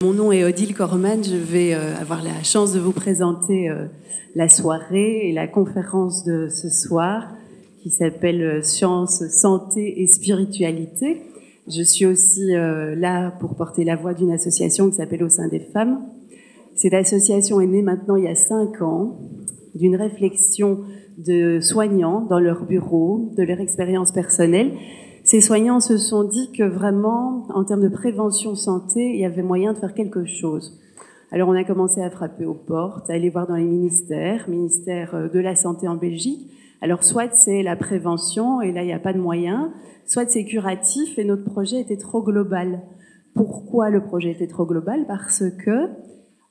Mon nom est Odile Corman, je vais avoir la chance de vous présenter la soirée et la conférence de ce soir qui s'appelle Science, Santé et Spiritualité. Je suis aussi là pour porter la voix d'une association qui s'appelle Au sein des femmes. Cette association est née maintenant il y a 5 ans d'une réflexion de soignants dans leur bureau, de leur expérience personnelle. Ces soignants se sont dit que vraiment, en termes de prévention santé, il y avait moyen de faire quelque chose. Alors on a commencé à frapper aux portes, à aller voir dans les ministère de la Santé en Belgique. Alors soit c'est la prévention, et là il n'y a pas de moyens, soit c'est curatif, et notre projet était trop global. Pourquoi le projet était trop global? Parce que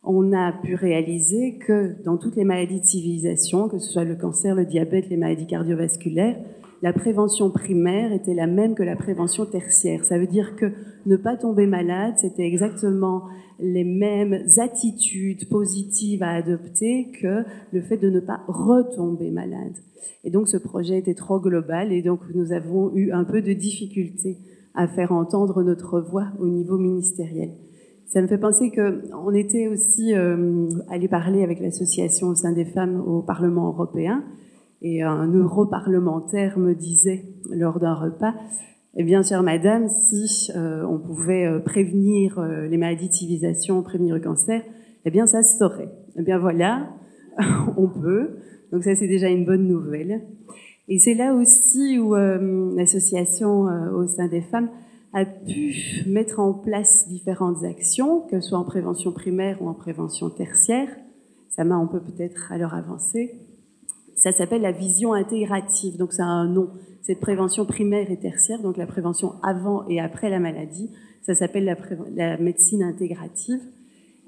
on a pu réaliser que dans toutes les maladies de civilisation, que ce soit le cancer, le diabète, les maladies cardiovasculaires, la prévention primaire était la même que la prévention tertiaire. Ça veut dire que ne pas tomber malade, c'était exactement les mêmes attitudes positives à adopter que le fait de ne pas retomber malade. Et donc ce projet était trop global et donc nous avons eu un peu de difficulté à faire entendre notre voix au niveau ministériel. Ça me fait penser qu'on était aussi allé parler avec l'association Au sein des femmes au Parlement européen. Et un europarlementaire me disait lors d'un repas, eh bien, chère madame, si on pouvait prévenir les maladies de civilisation, prévenir le cancer, eh bien, ça se saurait. Eh bien, voilà, on peut. Donc ça, c'est déjà une bonne nouvelle. Et c'est là aussi où l'association Au sein des femmes a pu mettre en place différentes actions, que ce soit en prévention primaire ou en prévention tertiaire. Sama, on peut peut-être alors avancer. Ça s'appelle la vision intégrative, donc ça a un nom. Cette prévention primaire et tertiaire, donc la prévention avant et après la maladie, ça s'appelle la médecine intégrative.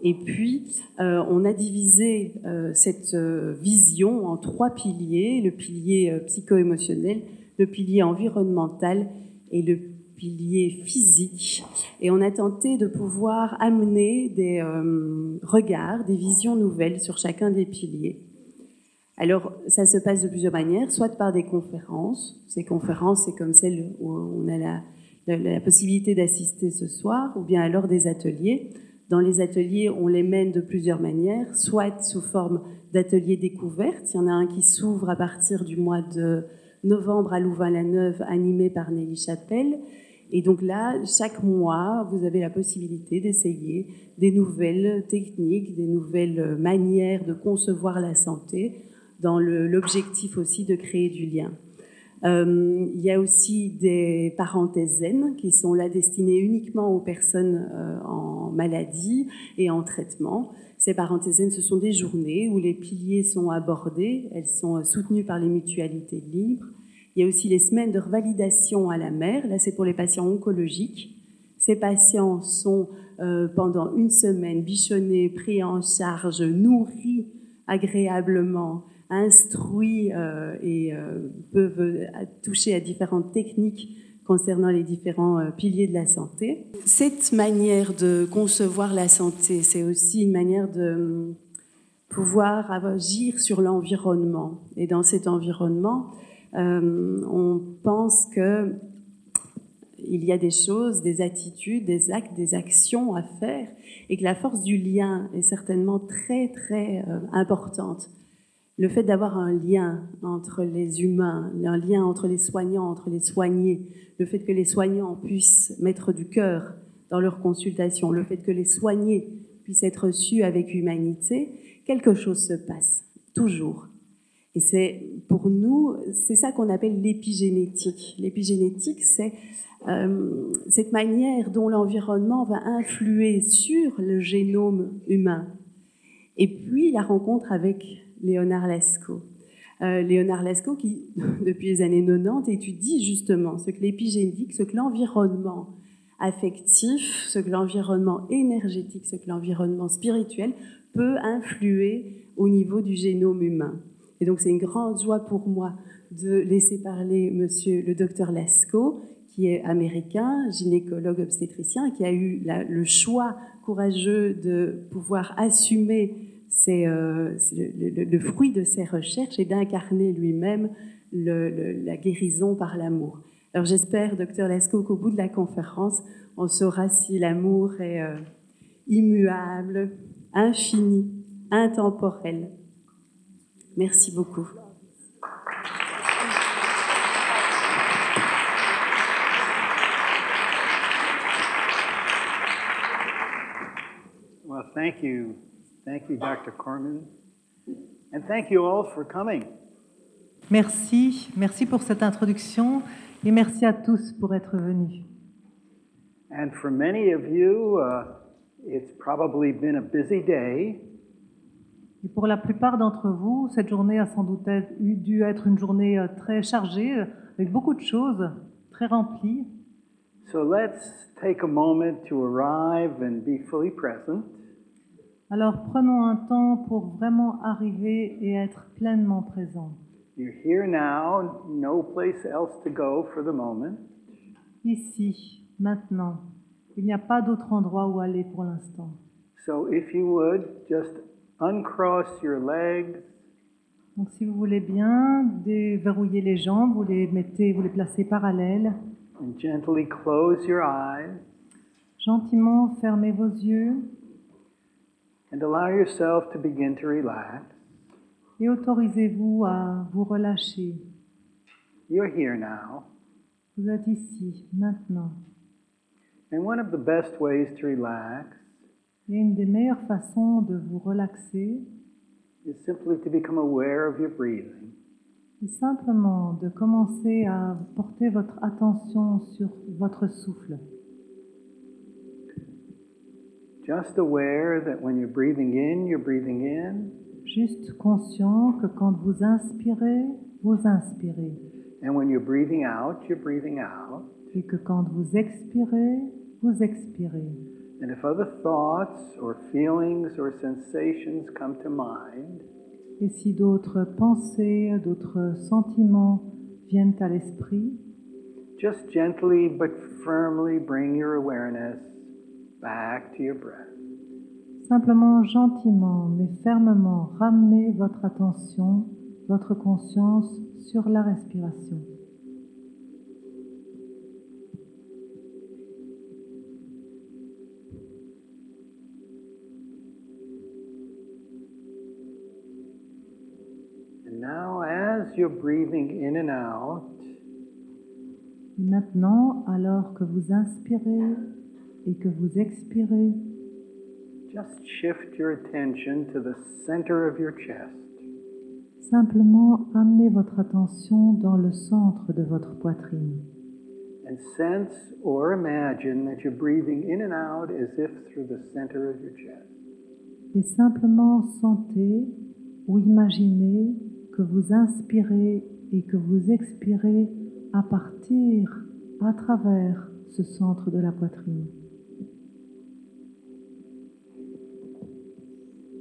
Et puis, on a divisé cette vision en 3 piliers, le pilier psycho-émotionnel, le pilier environnemental et le pilier physique. Et on a tenté de pouvoir amener des regards, des visions nouvelles sur chacun des piliers. Alors, ça se passe de plusieurs manières, soit par des conférences. Ces conférences, c'est comme celle où on a la possibilité d'assister ce soir, ou bien alors des ateliers. Dans les ateliers, on les mène de plusieurs manières, soit sous forme d'ateliers découvertes. Il y en a un qui s'ouvre à partir du mois de novembre à Louvain-la-Neuve, animé par Nelly Chapelle. Et donc là, chaque mois, vous avez la possibilité d'essayer des nouvelles techniques, des nouvelles manières de concevoir la santé, dans l'objectif aussi de créer du lien. Il y a aussi des parenthèses zen qui sont là destinées uniquement aux personnes en maladie et en traitement. Ces parenthèses zen, ce sont des journées où les piliers sont abordés, elles sont soutenues par les mutualités libres. Il y a aussi les semaines de revalidation à la mère, là c'est pour les patients oncologiques. Ces patients sont pendant 1 semaine bichonnés, pris en charge, nourris agréablement, instruits et peuvent toucher à différentes techniques concernant les différents piliers de la santé. Cette manière de concevoir la santé, c'est aussi une manière de pouvoir agir sur l'environnement. Et dans cet environnement, on pense que il y a des choses, des attitudes, des actes, des actions à faire, et que la force du lien est certainement très, très importante. Le fait d'avoir un lien entre les humains, un lien entre les soignants, entre les soignés, le fait que les soignants puissent mettre du cœur dans leurs consultations, le fait que les soignés puissent être reçus avec humanité, quelque chose se passe, toujours. Et c'est, pour nous, c'est ça qu'on appelle l'épigénétique. L'épigénétique, c'est cette manière dont l'environnement va influer sur le génome humain. Et puis, la rencontre avec Léonard Lescaut. Léonard Lescaut, qui, depuis les années 90, étudie justement ce que l'épigénétique, ce que l'environnement affectif, ce que l'environnement énergétique, ce que l'environnement spirituel peut influer au niveau du génome humain. Et donc, c'est une grande joie pour moi de laisser parler monsieur le docteur Lescaut, qui est américain, gynécologue obstétricien, qui a eu le choix courageux de pouvoir assumer le fruit de ses recherches et d'incarner lui-même la guérison par l'amour. Alors j'espère, docteur Lescaut, qu'au bout de la conférence, on saura si l'amour est immuable, infini, intemporel. Merci beaucoup. Well, thank you. Thank you, Dr. Corman. And thank you all for coming. Merci pour cette introduction et merci à tous pour être venus. And for many of you, it's probably been a busy day. Et pour la plupart d'entre vous, cette journée a sans doute dû être une journée très chargée, avec beaucoup de choses, très remplies. So let's take a moment to arrive and be fully present. Alors prenons un temps pour vraiment arriver et être pleinement présents. You're here now, no place else to go for the moment. Ici, maintenant, il n'y a pas d'autre endroit où aller pour l'instant. So if you would, just uncross your legs, Donc si vous voulez bien déverrouiller les jambes, vous les placez parallèles. and gently close your eyes Gentiment, fermez vos yeux and allow yourself to begin to relax. et autorisez-vous à vous relâcher. You're here now. Vous êtes ici, maintenant. And one of the best ways to relax Et une des meilleures façons de vous relaxer is simply to become aware of your breathing. est simplement de commencer à porter votre attention sur votre souffle. Just aware that when you're breathing in, Juste conscient que quand vous inspirez, vous inspirez. and when you're breathing out. Et que quand vous expirez, vous expirez. And if other thoughts or feelings or sensations come to mind, Et si d'autres pensées, d'autres sentiments viennent à l'esprit, just gently but firmly bring your awareness back to your breath. simplement gentiment mais fermement ramenez votre attention, votre conscience sur la respiration. And now, as you're breathing in and out, Et maintenant, alors que vous inspirez et que vous expirez, just shift your attention to the center of your chest. simplement amenez votre attention dans le centre de votre poitrine. And sense or imagine that you're breathing in and out as if through the center of your chest. Et simplement sentez ou imaginez que vous inspirez et que vous expirez à partir, à travers ce centre de la poitrine.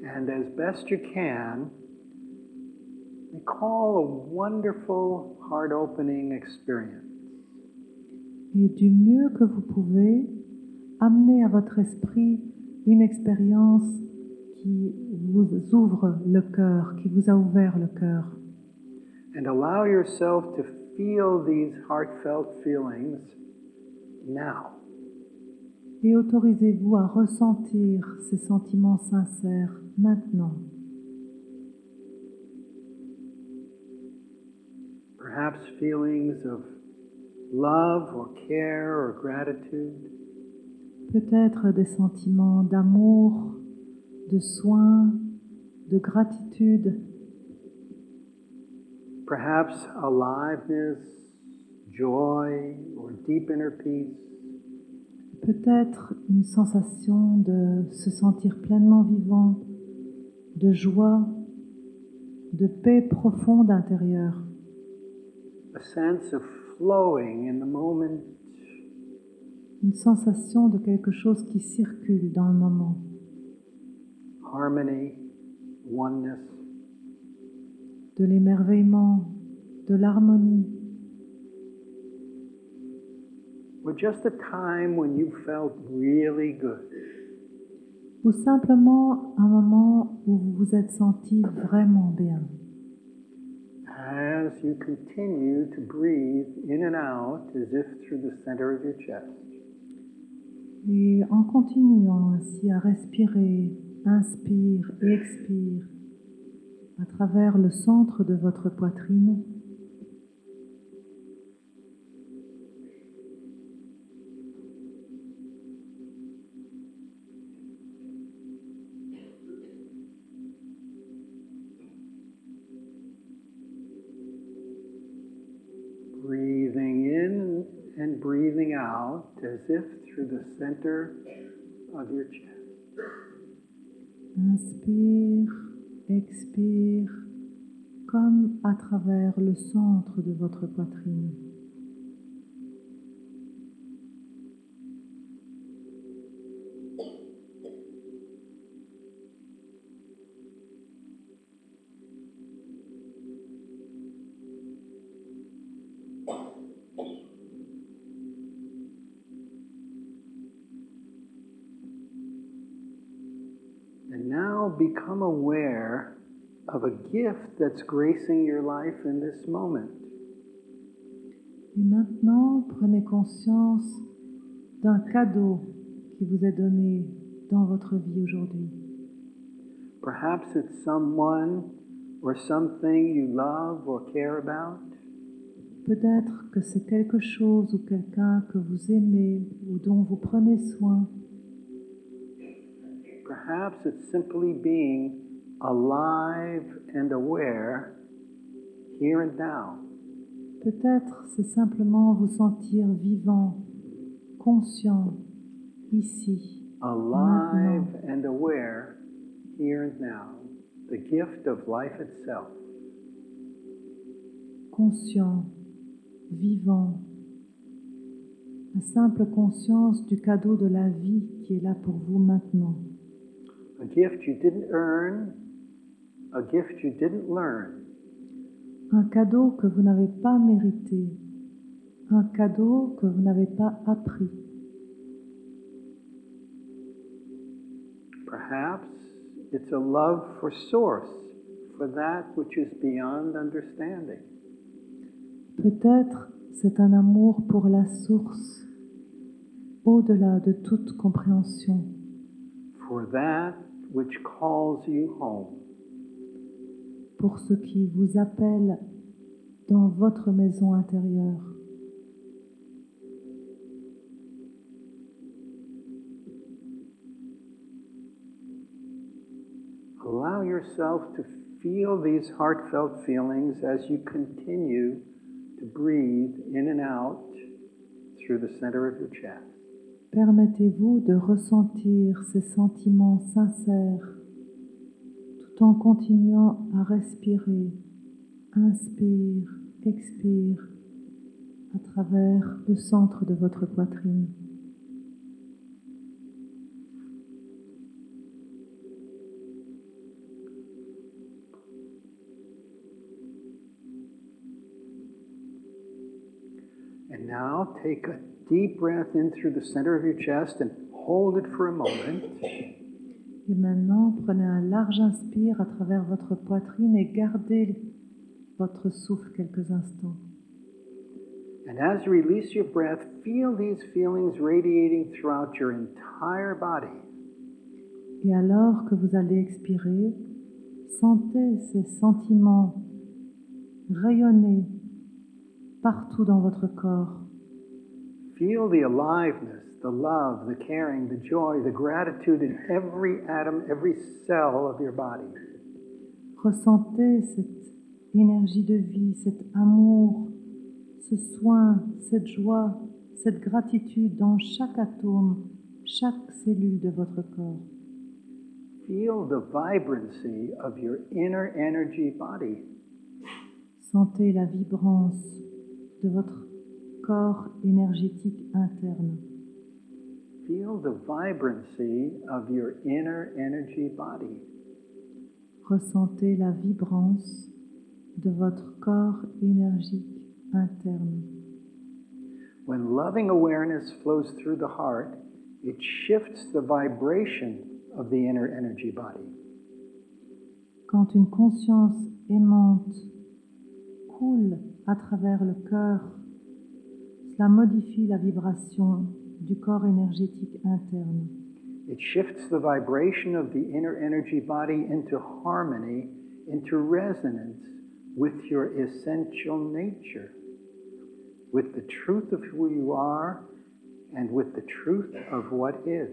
And as best you can, recall a wonderful heart-opening experience. Et du mieux que vous pouvez, amenez à votre esprit une expérience qui vous ouvre le cœur, qui vous a ouvert le cœur. And allow yourself to feel these heartfelt feelings now. Et autorisez-vous à ressentir ces sentiments sincères maintenant. Perhaps feelings of love or care or gratitude. Peut-être des sentiments d'amour, de soin, de gratitude. Perhaps aliveness, joy, or deep inner peace. Peut-être une sensation de se sentir pleinement vivant, de joie, de paix profonde intérieure. A sense of flowing in the moment. Une sensation de quelque chose qui circule dans le moment. Harmony, oneness. De l'émerveillement, de l'harmonie. Or just a time when you felt really good. Ou simplement un moment où vous vous êtes senti vraiment bien. As you continue to breathe in and out as if through the center of your chest. Et en continuant ainsi à respirer, inspire et expire à travers le centre de votre poitrine, breathing in and breathing out as if through the center of your chest. inspire, expire, comme à travers le centre de votre poitrine. And now become aware of a gift that's gracing your life in this moment. Et maintenant, prenez conscience d'un cadeau qui vous est donné dans votre vie aujourd'hui. Perhaps it's someone or something you love or care about. Peut-être que c'est quelque chose ou quelqu'un que vous aimez ou dont vous prenez soin. Perhaps it's simply being alive and aware here and now. Peut-être c'est simplement vous sentir vivant, conscient, ici, Alive maintenant. and aware here and now. The gift of life itself. Conscient, vivant. La simple conscience du cadeau de la vie qui est là pour vous maintenant. A gift you didn't earn, a gift you didn't learn. Un cadeau que vous n'avez pas mérité, un cadeau que vous n'avez pas appris. Perhaps it's a love for source, for that which is beyond understanding. Peut-être c'est un amour pour la source, au-delà de toute compréhension, For that which calls you home. pour ce qui vous appelle dans votre maison intérieure. Allow yourself to feel these heartfelt feelings as you continue to breathe in and out through the center of your chest. Permettez-vous de ressentir ces sentiments sincères tout en continuant à respirer, inspire, expire à travers le centre de votre poitrine. And now take a deep breath in through the center of your chest and hold it for a moment. Et maintenant, prenez un large inspire à travers votre poitrine et gardez votre souffle quelques instants. And as you release your breath, feel these feelings radiating throughout your entire body. Et alors que vous allez expirer, sentez ces sentiments rayonner partout dans votre corps. Feel the aliveness, the love, the caring, the joy, the gratitude in every atom, every cell of your body. Ressentez cette énergie de vie, cet amour, ce soin, cette joie, cette gratitude dans chaque atome, chaque cellule de votre corps. Feel the vibrancy of your inner energy body. Sentez la vibrance de votre corps énergétique interne. Feel the vibrancy of your inner energy body. Ressentez la vibrance de votre corps énergique interne. When loving awareness flows through the heart, it shifts the vibration of the inner energy body. Quand une conscience aimante coule à travers le cœur, cela modifie la vibration du corps énergétique interne. It shifts the vibration of the inner energy body into harmony, into resonance with your essential nature, with the truth of who you are and with the truth of what is.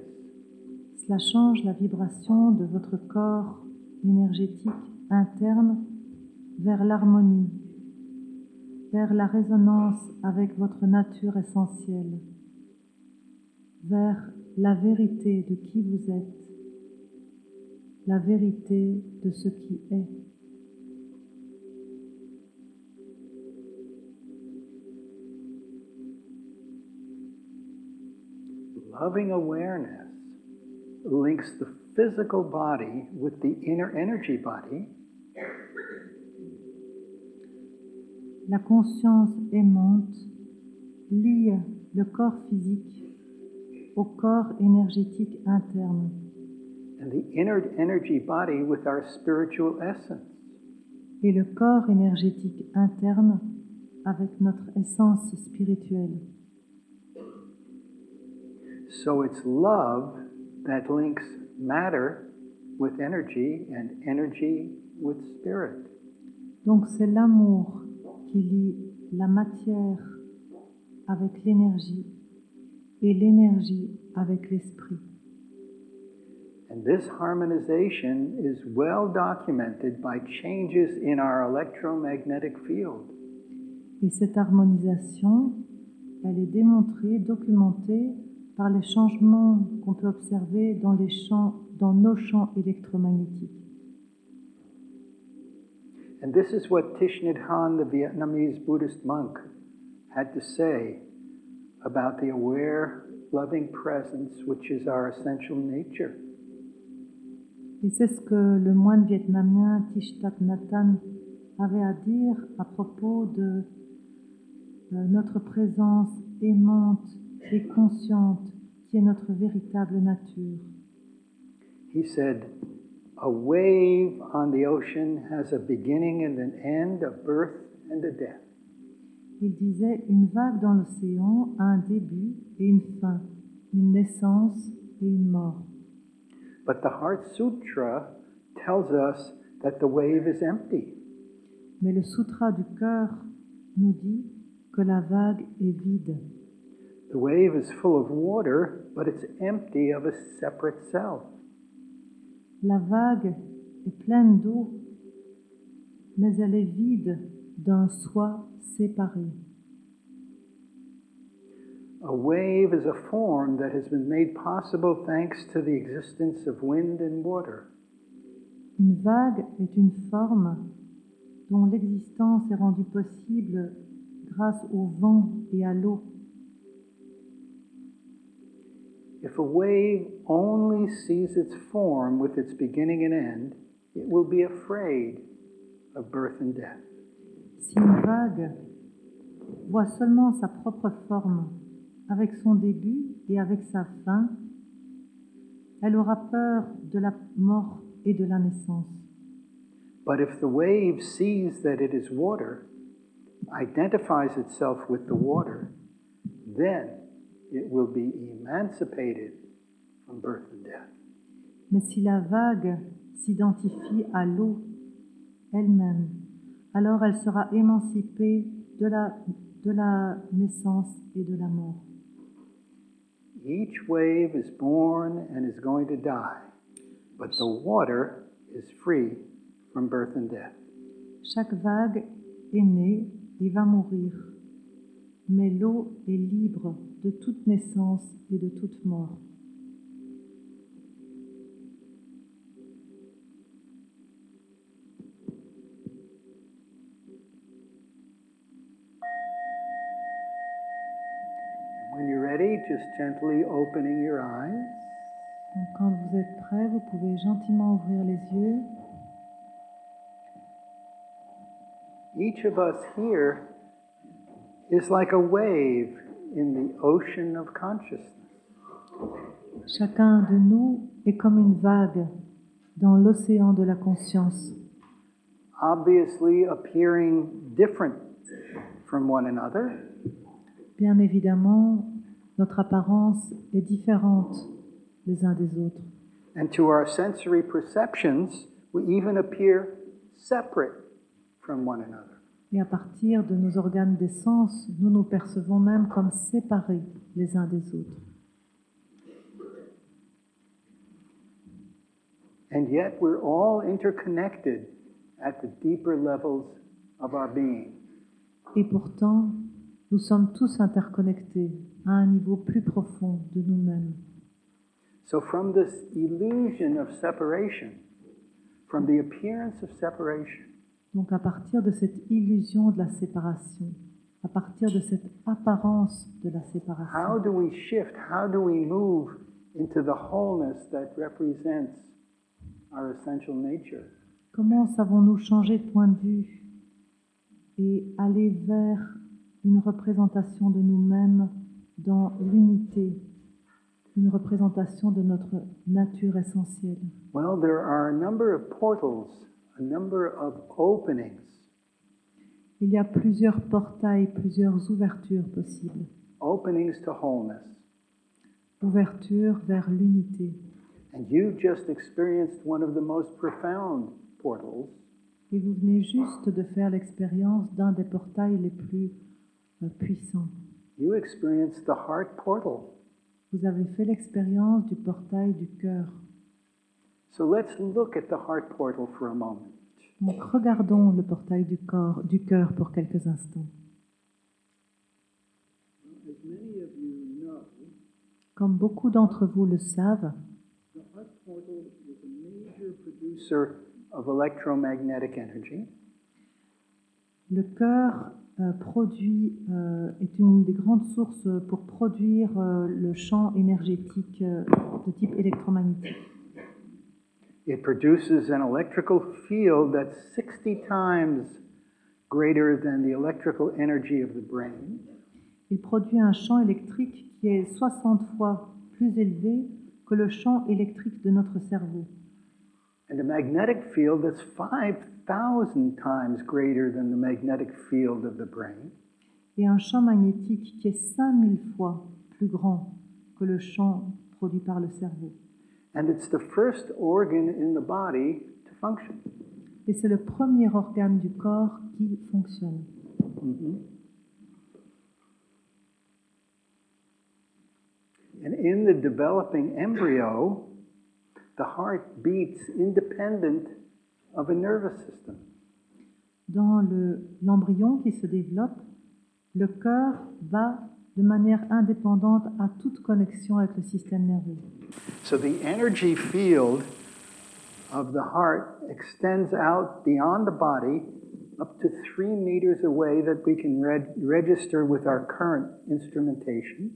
Cela change la vibration de votre corps énergétique interne vers l'harmonie, vers la résonance avec votre nature essentielle, vers la vérité de qui vous êtes, la vérité de ce qui est. Loving awareness links the physical body with the inner energy body. La conscience aimante lie le corps physique au corps énergétique interne And the inner energy body with our spiritual essence. et le corps énergétique interne avec notre essence spirituelle. So it's love that links matter with energy and energy with spirit. Donc c'est l'amour qui lie la matière avec l'énergie et l'énergie avec l'esprit. And this harmonization is well documented by changes in our electromagnetic field. Et cette harmonisation, elle est démontrée, documentée par les changements qu'on peut observer dans nos champs électromagnétiques. And this is what Thich Nhat Hanh, the Vietnamese Buddhist monk, had to say about the aware, loving presence, which is our essential nature. Et c'est ce que le moine vietnamien Thich Nhat Hanh avait à dire à propos de notre présence aimante et consciente qui est notre véritable nature. He said, a wave on the ocean has a beginning and an end, a birth and a death. Il disait, une vague dans l'océan a un début et une fin, une naissance et une mort. But the Heart Sutra tells us that the wave is empty. Mais le sutra du cœur nous dit que la vague est vide. The wave is full of water, but it's empty of a separate self. La vague est pleine d'eau, mais elle est vide d'un soi séparé. A wave is a form that has been made possible thanks to the existence of wind and water. Une vague est une forme dont l'existence est rendue possible grâce au vent et à l'eau. If a wave only sees its form with its beginning and end, it will be afraid of birth and death. Si une vague voit seulement sa propre forme avec son début et avec sa fin, elle aura peur de la mort et de la naissance. But if the wave sees that it is water, identifies itself with the water, then it will be emancipated from birth and death. Mais si la vague s'identifie à l'eau elle-même, alors elle sera émancipée de la naissance et de la mort. Each wave is born and is going to die, but the water is free from birth and death. Chaque vague est née et va mourir, mais l'eau est libre de toute naissance et de toute mort. When you're ready, just gently opening your eyes. Donc, quand vous êtes prêts, vous pouvez gentiment ouvrir les yeux. Each of us here is like a wave in the ocean of consciousness. Chacun de nous est comme une vague dans l'océan de la conscience, Obviously appearing different from one another, bien évidemment Notre apparence est différente les uns des autres. And to our sensory perceptions, we even appear separate from one another. Et à partir de nos organes des sens, nous nous percevons même comme séparés les uns des autres. And yet we're all interconnected at the deeper levels of our being. Et pourtant, nous sommes tous interconnectés à un niveau plus profond de nous-mêmes. So from this illusion of separation, from the appearance of separation, Donc à partir de cette illusion de la séparation, à partir de cette apparence de la how séparation, do we shift, how do we move into the wholeness that represents our essential nature? comment savons-nous changer de point de vue et aller vers une représentation de nous-mêmes dans l'unité, une représentation de notre nature essentielle? Well, there are a number of portals, a number of openings. Il y a plusieurs portails, plusieurs ouvertures possibles. Openings to wholeness. Ouverture vers l'unité. And you just experienced one of the most profound portals. Et vous venez juste de faire l'expérience d'un des portails les plus puissants. You experienced the heart portal. Vous avez fait l'expérience du portail du cœur. So let's look at the heart portal for a moment. Donc regardons le portail du cœur pour quelques instants. As many of you know, Comme beaucoup d'entre vous le savent, the heart portal is a major producer of electromagnetic energy. le cœur est une des grandes sources pour produire le champ énergétique de type électromagnétique. It produces an electrical field that's 60 times greater than the electrical energy of the brain. Il produit un champ électrique qui est 60 fois plus élevé que le champ électrique de notre cerveau. And a magnetic field that's 5,000 times greater than the magnetic field of the brain. Et un champ magnétique qui est 5000 fois plus grand que le champ produit par le cerveau. And it's the first organ in the body to function. Et c'est le premier organe du corps qui fonctionne. And in the developing embryo, the heart beats independent of a nervous system. Dans l'embryon qui se développe, le cœur bat de manière indépendante à toute connexion avec le système nerveux. So the energy field of the heart extends out beyond the body up to 3 meters away that we can register with our current instrumentation.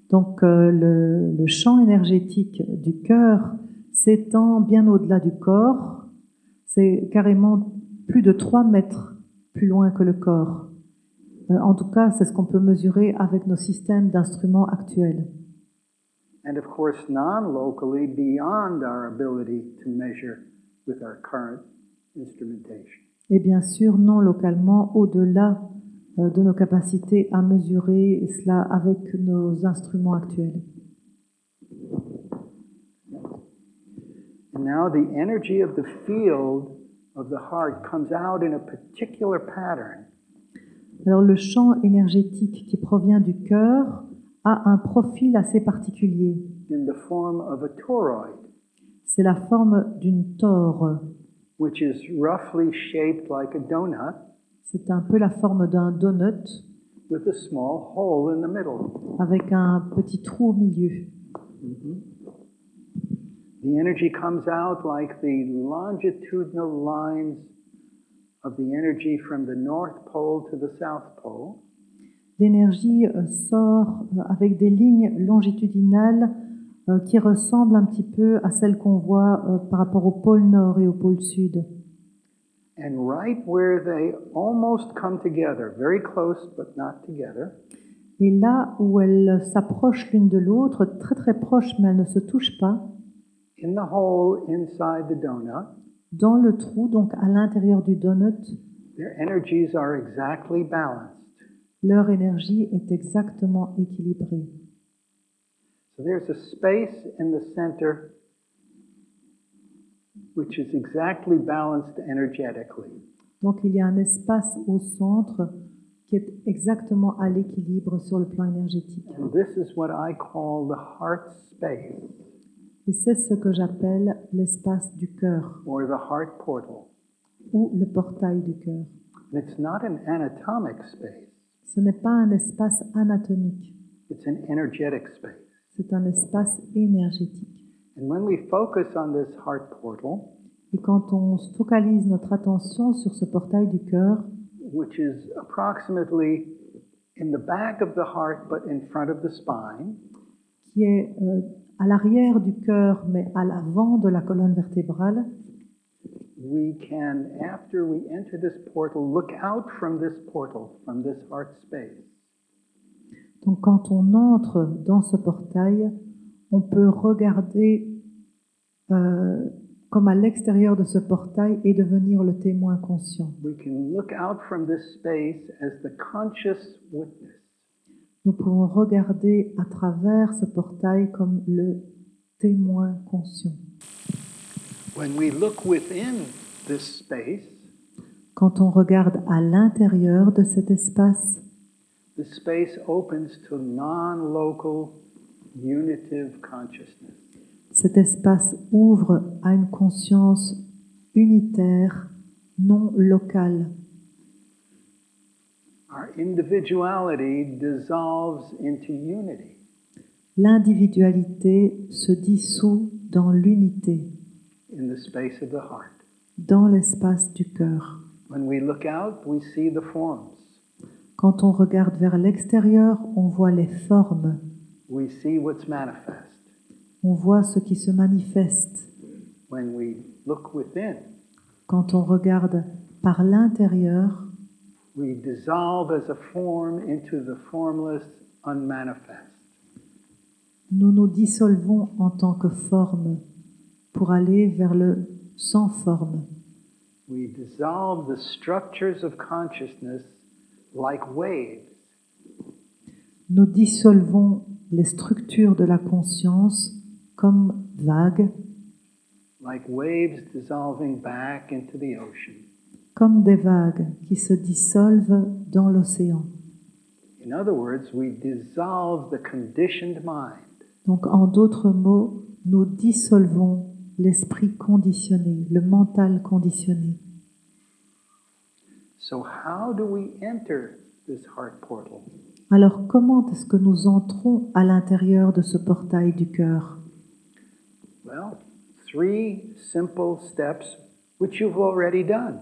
Donc le champ énergétique du cœur s'étend bien au-delà du corps. C'est carrément plus de 3 mètres plus loin que le corps. En tout cas, c'est ce qu'on peut mesurer avec nos systèmes d'instruments actuels. And of course, non-locally beyond our ability to measure with our current instrumentation. Et bien sûr, non localement, au-delà de nos capacités à mesurer cela avec nos instruments actuels. And now the energy of the field of the heart comes out in a particular pattern. Alors le champ énergétique qui provient du cœur a un profil assez particulier. In the form of a toroid, C'est la forme d'une tore. which is roughly shaped like a donut C'est un peu la forme d'un donut with a small hole in the middle. avec un petit trou au milieu. The energy comes out like the longitudinal lines of the energy from the North Pole to the South Pole. L'énergie sort avec des lignes longitudinales qui ressemblent un petit peu à celles qu'on voit par rapport au pôle Nord et au pôle Sud. And right where they almost come together, very close but not together, Et là où elles s'approchent l'une de l'autre, très très proches mais elles ne se touchent pas, in the hole inside the donut, dans le trou, donc à l'intérieur du donut, their energies are exactly balanced. leur énergie est exactement équilibrée. So there's a space in the center which is exactly balanced energetically. Donc il y a un espace au centre qui est exactement à l'équilibre sur le plan énergétique. And this is what I call the heart space, Et c'est ce que j'appelle l'espace du cœur, or the heart portal. ou le portail du cœur. And it's not an anatomic space, Ce n'est pas un espace anatomique, it's an energetic space. c'est un espace énergétique. And when we focus on this heart portal, Et quand on se focalise notre attention sur ce portail du cœur, which is approximately in the back of the heart but in front of the spine, qui est à l'arrière du cœur mais à l'avant de la colonne vertébrale, we can, after we enter this portal, look out from this portal, from this heart space. donc quand on entre dans ce portail, on peut regarder comme à l'extérieur de ce portail et devenir le témoin conscient. We can look out from this space as the conscious witness. Nous pouvons regarder à travers ce portail comme le témoin conscient. When we look within this space, Quand on regarde à l'intérieur de cet espace, the space opens to non-local unitive consciousness. cet espace ouvre à une conscience unitaire, non locale. Our individuality dissolves into unity. L'individualité se dissout dans l'unité, In the space of the heart. dans l'espace du cœur. When we look out, we see the forms. Quand on regarde vers l'extérieur, on voit les formes, We see what's manifest. on voit ce qui se manifeste. When we look within, Quand on regarde par l'intérieur, we dissolve as a form into the formless, unmanifest. nous nous dissolvons en tant que forme pour aller vers le sans forme. We dissolve the structures of consciousness like waves. Nous dissolvons les structures de la conscience comme vagues, Like waves dissolving back into the ocean. comme des vagues qui se dissolvent dans l'océan. In other words, we dissolve the conditioned mind. Donc, en d'autres mots, nous dissolvons l'esprit conditionné, le mental conditionné. So how do we enter this heart portal? Alors, comment est-ce que nous entrons à l'intérieur de ce portail du cœur? Well, 3 simple steps which you've already done.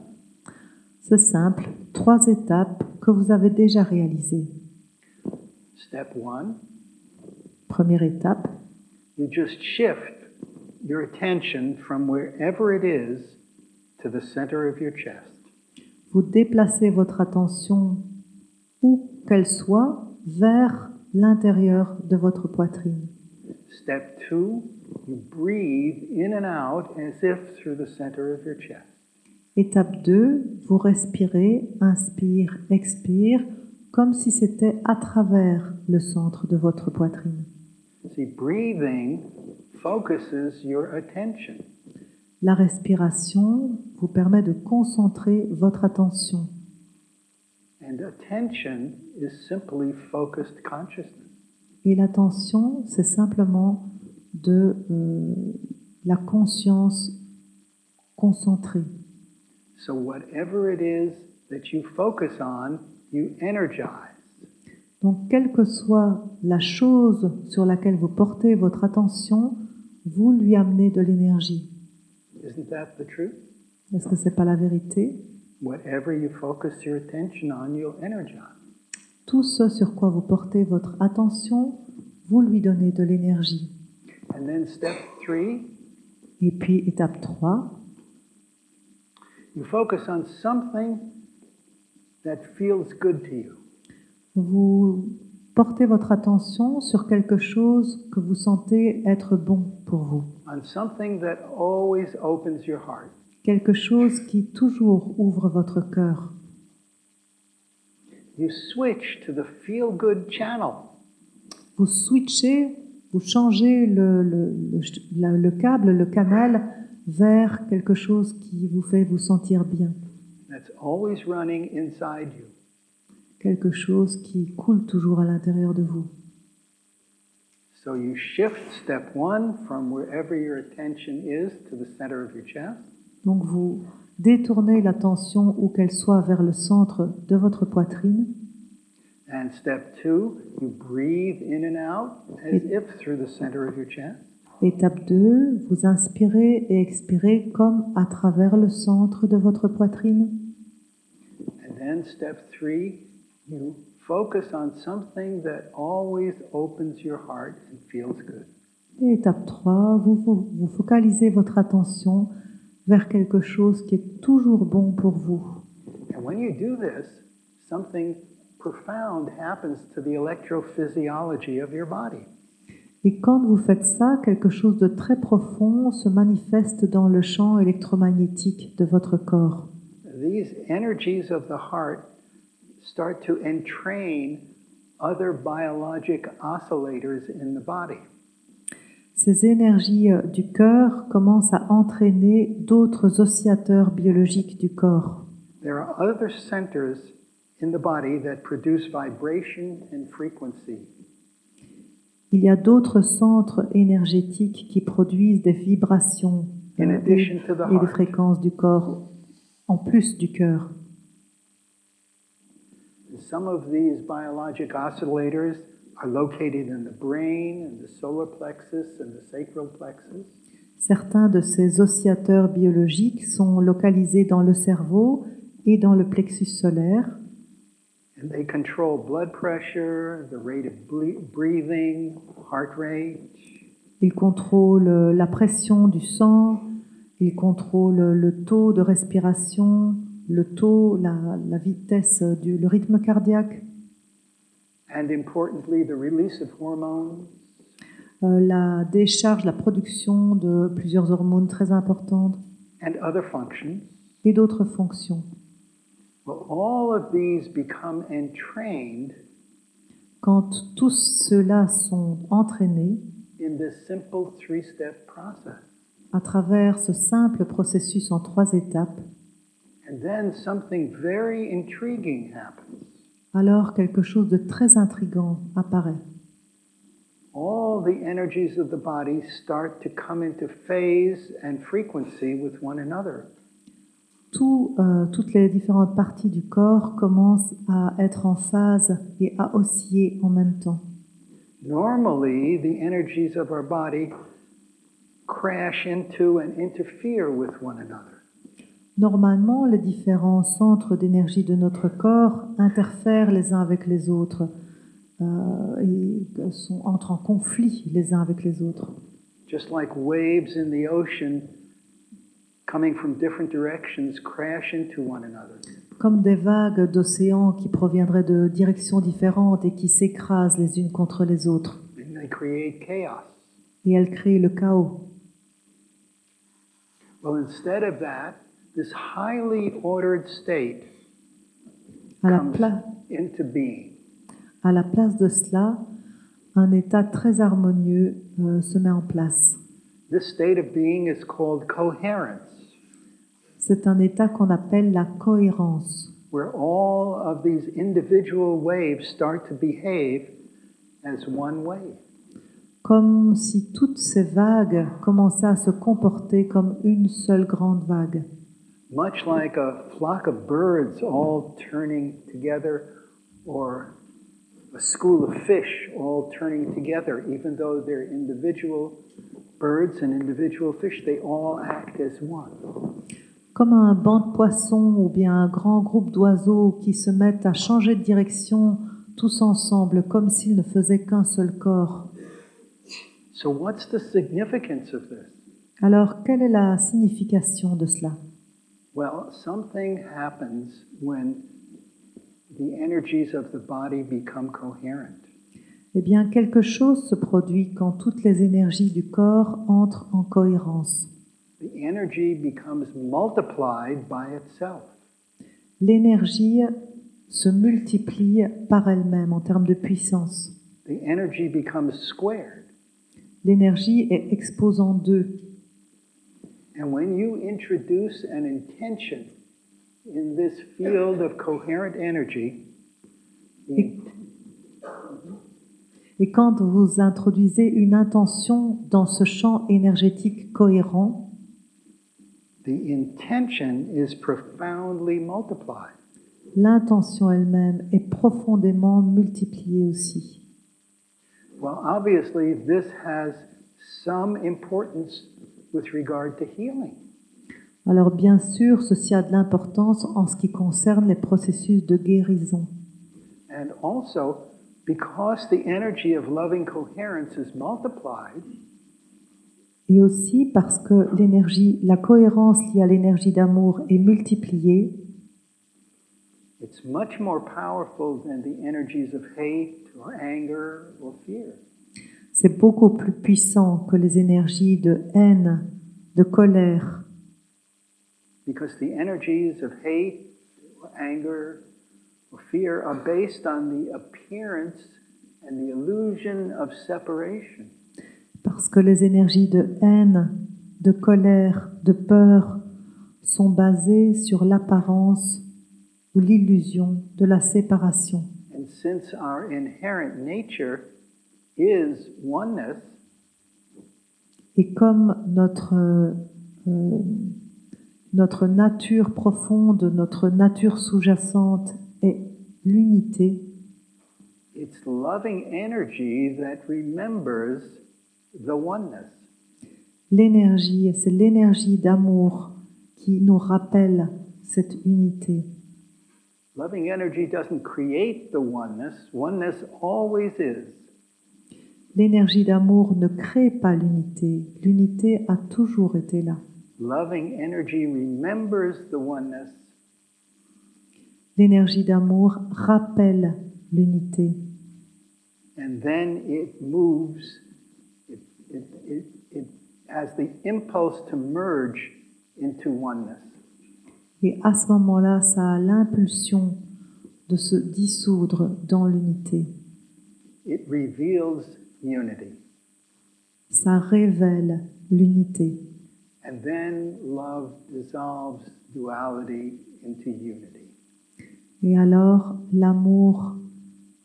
C'est simple, 3 étapes que vous avez déjà réalisées. Step 1, Première étape, you just shift your attention from wherever it is to the center of your chest. vous déplacez votre attention, où qu'elle soit, vers l'intérieur de votre poitrine. Step 2, you breathe in and out as if through the center of your chest. Étape 2, vous respirez, inspire, expire, comme si c'était à travers le centre de votre poitrine. See, breathing focuses your attention. La respiration vous permet de concentrer votre attention. And attention is simply focused consciousness. Et l'attention, c'est simplement de la conscience concentrée. So whatever it is that you focus on, you energize. Donc, quelle que soit la chose sur laquelle vous portez votre attention, vous lui amenez de l'énergie. Isn't that the truth? Est-ce que c'est pas la vérité? Whatever you focus your attention on, you'll energize. Tout ce sur quoi vous portez votre attention, vous lui donnez de l'énergie. And then step 3, Et puis, étape 3, you focus on something that feels good to you. vous portez votre attention sur quelque chose que vous sentez être bon pour vous. On something that always opens your heart. Quelque chose qui toujours ouvre votre cœur. you switch to the feel-good channel. Vous switchez, vous changez le câble, le canal vers quelque chose qui vous fait vous sentir bien. That's always running inside you. Quelque chose qui coule toujours à l'intérieur de vous. So you shift step 1 from wherever your attention is to the center of your chest. Donc vous détournez l'attention où qu'elle soit vers le centre de votre poitrine. And step 2, you breathe in and out as if through the center of your chest. Étape 2, vous inspirez et expirez comme à travers le centre de votre poitrine. And then step 3, you focus on something that always opens your heart and feels good. Et étape 3, vous focalisez votre attention vers quelque chose qui est toujours bon pour vous. And when you do this, something profound happens to the electrophysiology of your body. Et quand vous faites ça, quelque chose de très profond se manifeste dans le champ électromagnétique de votre corps. These energies of the heart start to entrain other biologic oscillators in the body. Ces énergies du cœur commencent à entraîner d'autres oscillateurs biologiques du corps. There are other centers in the body that produce vibration and frequency. Il y a d'autres centres énergétiques qui produisent des vibrations In et addition to the des heart. fréquences du corps, en plus du cœur. Some of these biologic oscillators are located in the brain and the solar plexus and the sacral plexus. Certains de ces oscillateurs biologiques sont localisés dans le cerveau et dans le plexus solaire. And they control blood pressure, the rate of breathing, heart rate. Ils contrôlent la pression du sang, ils contrôlent le taux de respiration, le taux, la vitesse, le rythme cardiaque, And importantly, the release of hormones. la décharge, la production de plusieurs hormones très importantes And other functions. et d'autres fonctions. Well, all of these become entrained Quand tous ceux-là sont entraînés in this simple 3-step process. à travers ce simple processus en 3 étapes, And then something very intriguing happens. alors quelque chose de très intrigant apparaît. All the energies of the body start to come into phase and frequency with one another. Toutes les différentes parties du corps commencent à être en phase et à osciller en même temps. Normally, the energies of our body crash into and interfere with one another. Normalement, les différents centres d'énergie de notre corps interfèrent les uns avec les autres et entrent en conflit les uns avec les autres. Just like waves in the ocean coming from different directions crash into one another. Comme des vagues d'océan qui proviendraient de directions différentes et qui s'écrasent les unes contre les autres. And they create chaos. Et elles créent le chaos. Well, instead of that, this highly ordered state À la, comes into being. à la place de cela, un état très harmonieux se met en place. This state of being is called coherence, C'est un état qu'on appelle la cohérence, where all of these individual waves start to behave as one wave. comme si toutes ces vagues commençaient à se comporter comme une seule grande vague. Much like a flock of birds all turning together, or a school of fish all turning together, even though they're individual birds and individual fish, they all act as one. Comme un banc de poissons ou bien un grand groupe d'oiseaux qui se mettent à changer de direction tous ensemble, comme s'ils ne faisaient qu'un seul corps. So what's the significance of this? Alors, quelle est la signification de cela? Well, something happens when the energies of the body become coherent. Eh bien, quelque chose se produit quand toutes les énergies du corps entrent en cohérence. The energy becomes multiplied by itself. L'énergie se multiplie par elle-même en termes de puissance. The energy becomes squared. L'énergie est exposant 2. And when you introduce an intention in this field of coherent energy, Et quand vous introduisez une intention dans ce champ énergétique cohérent, the intention is profoundly multiplied. l'intention elle-même est profondément multipliée aussi. Well, obviously, this has some importance with regard to healing. Alors bien sûr, ceci a de l'importance en ce qui concerne les processus de guérison. And also, because the energy of loving coherence is multiplied, Et aussi parce que l'énergie, la cohérence liée à l'énergie d'amour est multipliée, it's much more powerful than the energies of hate or anger or fear. c'est beaucoup plus puissant que les énergies de haine, de colère, Because the energies of hate or anger or fear are based on the appearance and the illusion of separation. parce que les énergies de haine, de colère, de peur sont basées sur l'apparence ou l'illusion de la séparation. And since our inherent nature is oneness, Et comme notre nature profonde, notre nature sous-jacente est l'unité, it's loving energy that remembers the oneness. l'énergie, c'est l'énergie d'amour qui nous rappelle cette unité. Loving energy doesn't create the oneness. Oneness always is. L'énergie d'amour ne crée pas l'unité. L'unité a toujours été là. Loving energy remembers the oneness L'énergie d'amour rappelle l'unité. and then it moves, it has the impulse to merge into oneness. Et à ce moment-là, ça a l'impulsion de se dissoudre dans l'unité. It reveals unity. Ça révèle l'unité. And then love dissolves duality into unity. Et alors, l'amour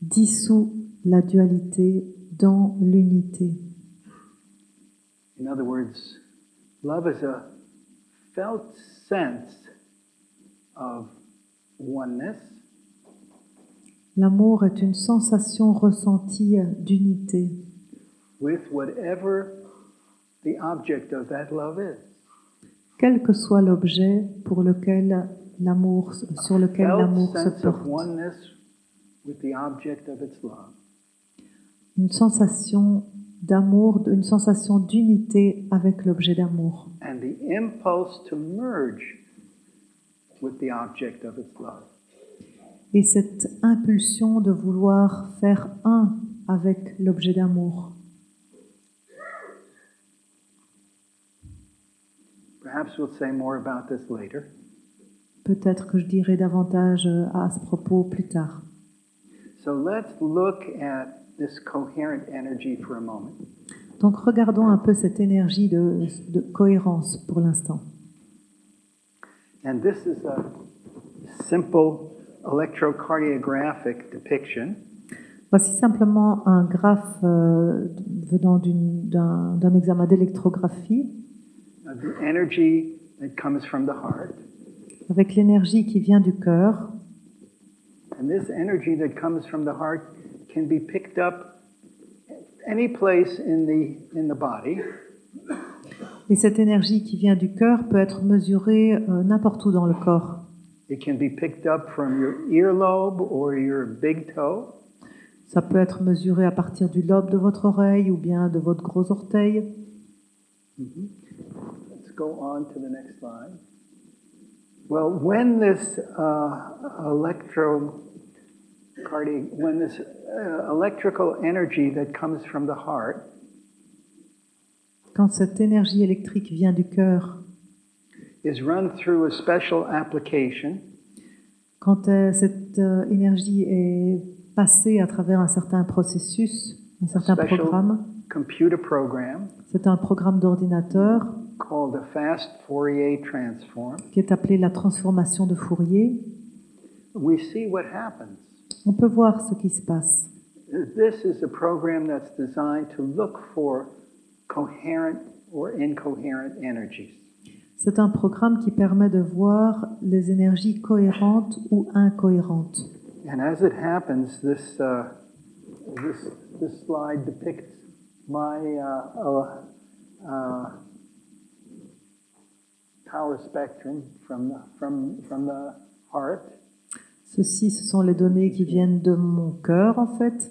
dissout la dualité dans l'unité. In other words, love is a felt sense of oneness L'amour est une sensation ressentie d'unité with whatever the object of that love is. quel que soit l'objet sur lequel l'amour se Sense of porte. oneness with the object of its love. Une sensation d'amour, une sensation d'unité avec l'objet d'amour. And the impulse to merge with the object of its love. Et cette impulsion de vouloir faire un avec l'objet d'amour. Perhaps we'll say more about this later. Peut-être que je dirai davantage à ce propos plus tard. So let's look at this coherent energy for a moment. Donc regardons un peu cette énergie de cohérence pour l'instant. And this is a simple electrocardiographic depiction Voici simplement un graphe venant d'un examen d'électrographie of the energy that comes from the heart. avec l'énergie qui vient du cœur. And this energy that comes from the heart can be picked up any place in the body. Et cette énergie qui vient du cœur peut être mesurée n'importe où dans le corps. It can be picked up from your earlobe or your big toe. Ça peut être mesuré à partir du lobe de votre oreille ou bien de votre gros orteil. Let's go on to the next slide. Well, when this electrical energy that comes from the heart Quand cette énergie électrique vient du cœur is run through a special application, Quand cette énergie est passée à travers un certain processus, un certain Special. programme, Computer program c'est un programme d'ordinateur called a fast Fourier transform, qui est appelé la transformation de Fourier. we see what happens. On peut voir ce qui se passe. This is a program that's designed to look for coherent or incoherent energies. C'est un programme qui permet de voir les énergies cohérentes ou incohérentes. And as it happens, this slide depicts my power spectrum from the heart. Ceci, ce sont les données qui viennent de mon cœur, en fait,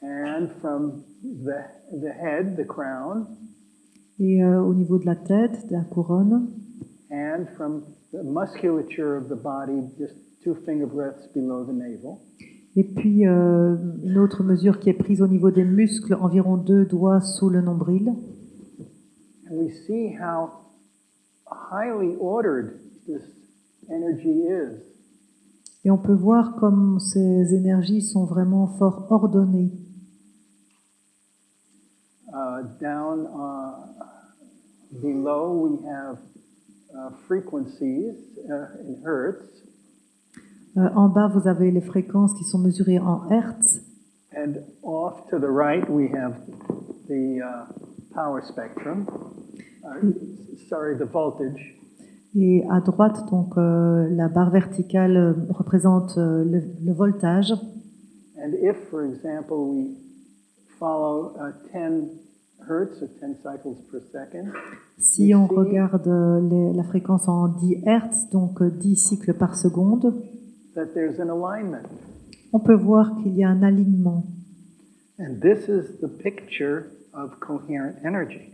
And from the head, the crown, et au niveau de la tête, de la couronne, and from the musculature of the body, just 2 finger breadths below the navel. et puis une autre mesure qui est prise au niveau des muscles, environ 2 doigts sous le nombril. And we see how highly ordered this energy is. Et on peut voir comme ces énergies sont vraiment fort ordonnées. Down below, we have frequencies in hertz, En bas, vous avez les fréquences qui sont mesurées en hertz. and off to the right, we have the power spectrum. Sorry, the voltage. Et à droite, donc, la barre verticale représente le voltage. And if, for example, we follow 10 hertz or 10 cycles per second, Si on regarde la fréquence en 10 Hertz, donc 10 cycles par seconde, that there's an alignment. on peut voir qu'il y a un alignement. And this is the picture of coherent energy.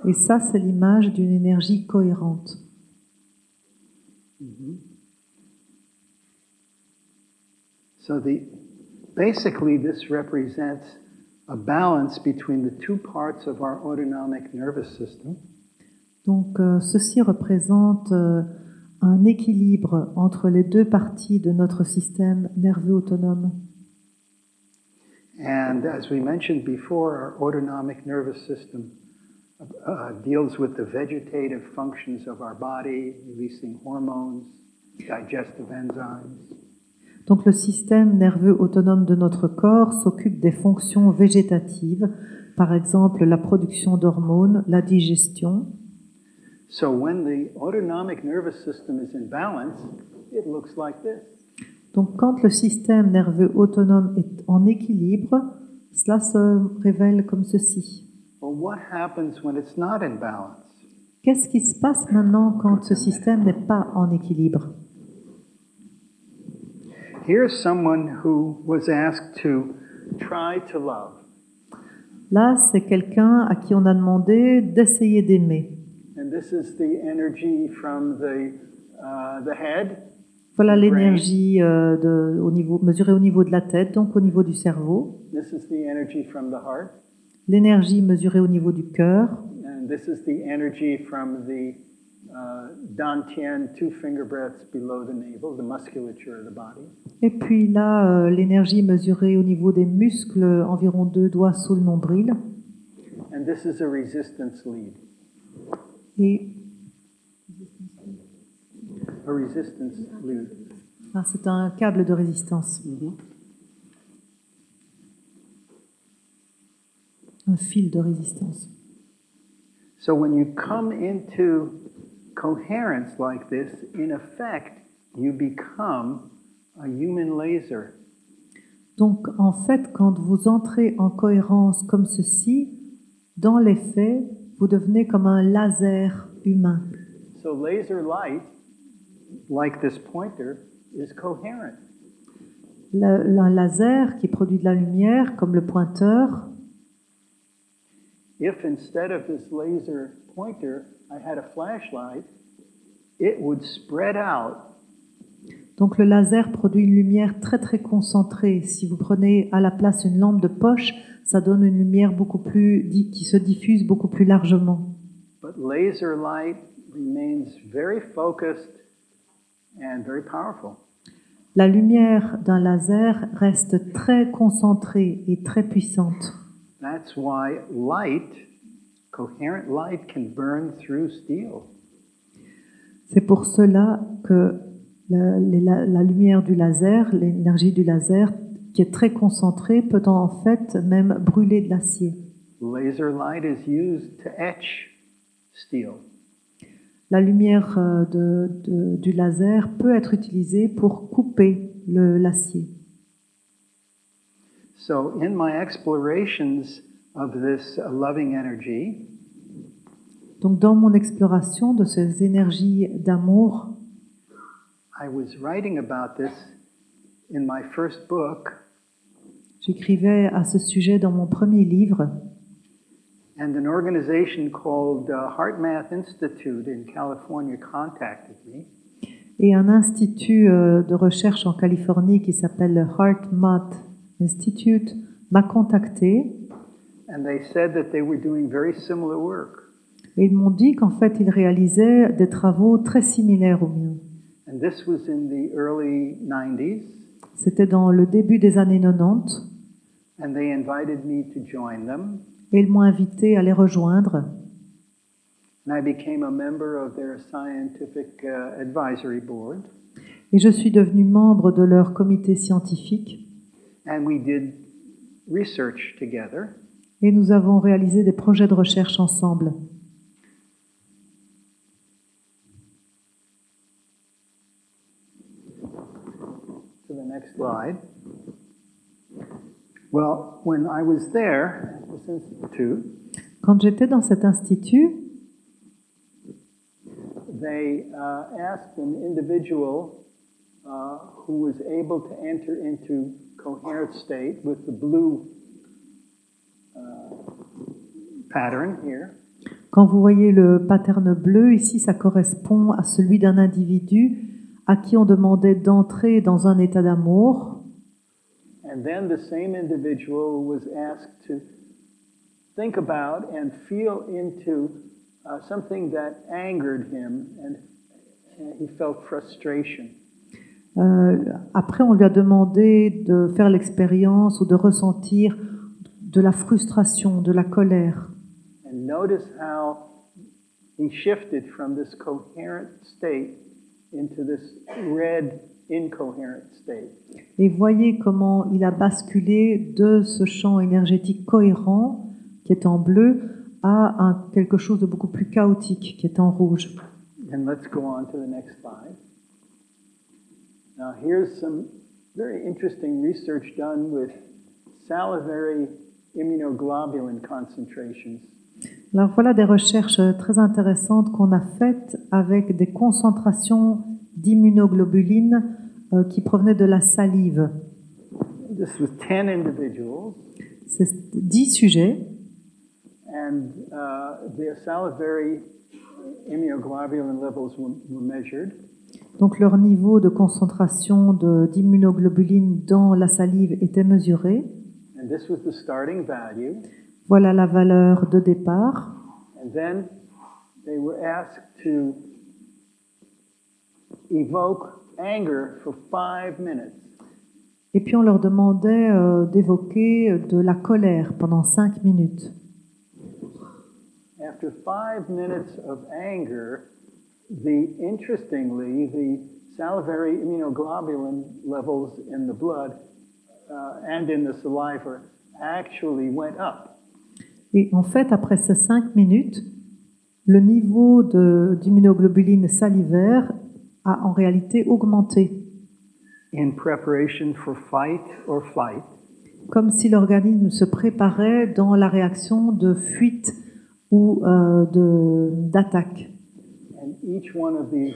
Et ça, c'est l'image d'une énergie cohérente. So basically this represents a balance between the 2 parts of our autonomic nervous system. Donc, ceci représente un équilibre entre les 2 parties de notre système nerveux autonome. And as we mentioned before, our autonomic nervous system deals with the vegetative functions of our body, releasing hormones, digestive enzymes. Donc, le système nerveux autonome de notre corps s'occupe des fonctions végétatives, par exemple la production d'hormones, la digestion. So when the autonomic nervous system is in balance, it looks like this. Donc, quand le système nerveux autonome est en équilibre, cela se révèle comme ceci. Well, what happens when it's not in balance? Qu'est-ce qui se passe maintenant quand ce système n'est pas en équilibre? Here's someone who was asked to try to love. Là, c'est quelqu'un à qui on a demandé d'essayer d'aimer. And this is the energy from the head. Voilà l'énergie mesurée au niveau de la tête, donc au niveau du cerveau. This is the energy from the heart. L'énergie mesurée au niveau du cœur. And this is the energy from the dantian, 2 finger breadths below the navel, the musculature of the body. Et puis là, l'énergie mesurée au niveau des muscles, environ 2 doigts sous le nombril. And this is a resistance lead. Et A resistance lead. c'est un câble de résistance, un fil de résistance. So when you come into coherence like this, in effect, you become a human laser. Donc, en fait, quand vous entrez en cohérence comme ceci, dans les faits, vous devenez comme un laser humain. So laser light, like this pointer, is coherent. Un laser qui produit de la lumière, comme le pointeur, If instead of this laser pointer, I had a flashlight, it would spread out. donc le laser produit une lumière très très concentrée. Si vous prenez à la place une lampe de poche, ça donne une lumière beaucoup plus qui se diffuse beaucoup plus largement. But laser light remains very focused and very powerful. La lumière d'un laser reste très concentrée et très puissante. That's why light, coherent light, can burn through steel. C'est pour cela que la lumière du laser, l'énergie du laser, qui est très concentrée, peut en fait même brûler de l'acier. Laser light is used to etch steel. La lumière du laser peut être utilisée pour couper l'acier. So in my explorations of this loving energy, Donc dans mon exploration de ces énergies d'amour, I was writing about this in my first book, j'écrivais à ce sujet dans mon premier livre, and an organization called HeartMath Institute in California contacted me. et un institut de recherche en Californie qui s'appelle le HeartMath Institute m'a contacté And they said that they were doing very similar work. et ils m'ont dit qu'en fait ils réalisaient des travaux très similaires aux miens. And this was in the early 90s, C'était dans le début des années 90 and they invited me to join them. et ils m'ont invité à les rejoindre. And I became a member of their scientific advisory board. Et je suis devenue membre de leur comité scientifique And we did research together. et nous avons réalisé des projets de recherche ensemble. To the next slide. Well, when I was there at this institute, Quand j'étais dans cet institut, they asked an individual who was able to enter into coherent state with the blue pattern here. quand vous voyez le pattern bleu, ici ça correspond à celui d'un individu à qui on demandait d'entrer dans un état d'amour. And then the same individual was asked to think about and feel into something that angered him, and he felt frustration. Après, on lui a demandé de faire l'expérience ou de ressentir de la frustration, de la colère. And notice how he shifted from this coherent state into this red incoherent state. Et voyez comment il a basculé de ce champ énergétique cohérent, qui est en bleu, à quelque chose de beaucoup plus chaotique, qui est en rouge. And let's go on to the next slide. Now here's some very interesting research done with salivary immunoglobulin concentrations. Alors voilà des recherches très intéressantes qu'on a faites avec des concentrations d'immunoglobulines qui provenaient de la salive. This was 10 individuals, C'est 10 sujets and their salivary immunoglobulin levels were measured. donc leur niveau de concentration d'immunoglobulines dans la salive était mesuré. And this was the starting value. Voilà la valeur de départ. And then they were asked to evoke anger for 5 minutes. Et puis on leur demandait d'évoquer de la colère pendant 5 minutes. After 5 minutes of anger, interestingly, the salivary immunoglobulin levels in the blood and in the saliva actually went up. Et en fait, après ces 5 minutes, le niveau d'immunoglobulines salivaires a en réalité augmenté, In preparation for fight or flight. comme si l'organisme se préparait dans la réaction de fuite ou d'attaque. And each one of these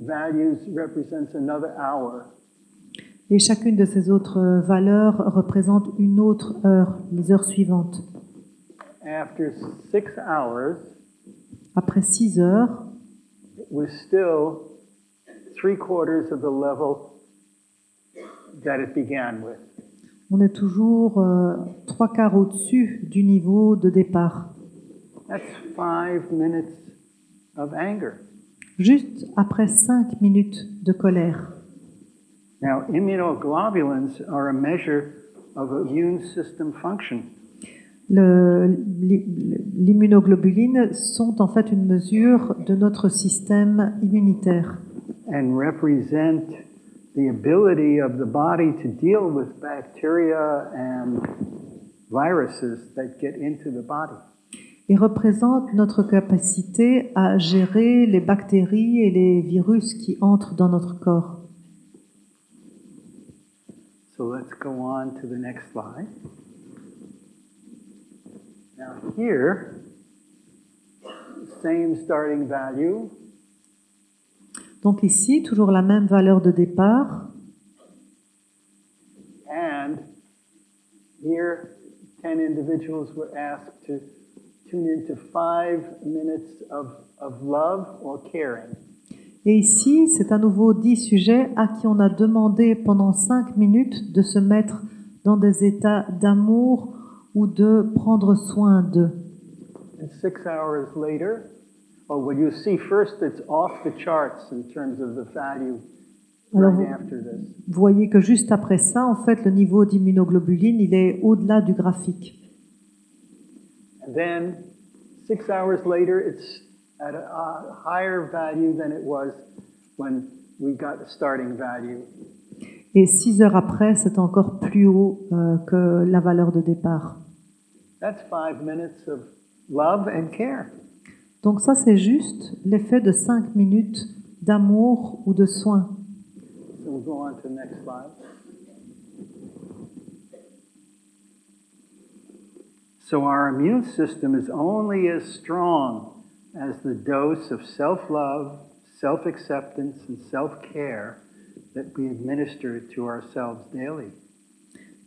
values represents another hour. Et chacune de ces autres valeurs représente une autre heure, les heures suivantes. After 6 hours, Après 6 heures, it was still 3/4 of the level that it began with. on est toujours 3/4 au-dessus du niveau de départ. That's 5 minutes of anger. juste après 5 minutes de colère. Now, immunoglobulins are a measure of immune system function. L'immunoglobuline sont en fait une mesure de notre système immunitaire And represent the ability of the body to deal with bacteria and viruses that get into the body. et représentent notre capacité à gérer les bactéries et les virus qui entrent dans notre corps. So let's go on to the next slide. Now here, same starting value, Donc ici, toujours la même valeur de départ. and here 10 individuals were asked to tune into 5 minutes of love or caring. Et ici, c'est à nouveau 10 sujets à qui on a demandé pendant 5 minutes de se mettre dans des états d'amour ou de prendre soin d'eux. And 6 hours later, what you see first, it's off the charts in terms of the value Alors, right after this. vous voyez que juste après ça, en fait, le niveau d'immunoglobuline, il est au-delà du graphique. And then 6 hours later, it's at a higher value than it was when we got the starting value. Et 6 heures après, c'est encore plus haut que la valeur de départ. That's 5 minutes of love and care. Donc ça, c'est juste l'effet de 5 minutes d'amour ou de soin. So we'll go on to the next slide. So our immune system is only as strong as the dose of self-love, self-acceptance, and self-care that we administer to ourselves daily.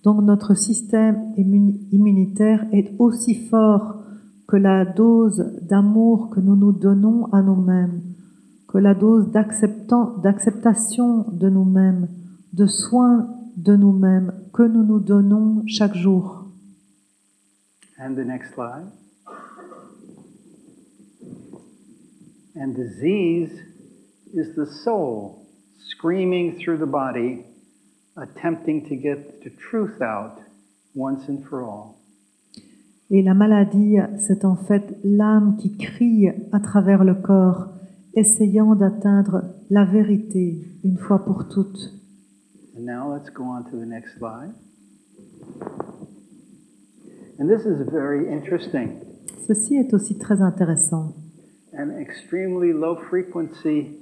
Donc notre système immunitaire est aussi fort que la dose d'amour que nous nous donnons à nous-mêmes, que la dose d'acceptation de nous-mêmes, de soin de nous-mêmes que nous nous donnons chaque jour. And the next slide. And disease is the soul screaming through the body, attempting to get the truth out once and for all. Et la maladie, c'est en fait l'âme qui crie à travers le corps, essayant d'atteindre la vérité une fois pour toutes. And now let's go on to the next slide. And this is very interesting. Ceci est aussi très intéressant. An extremely low frequency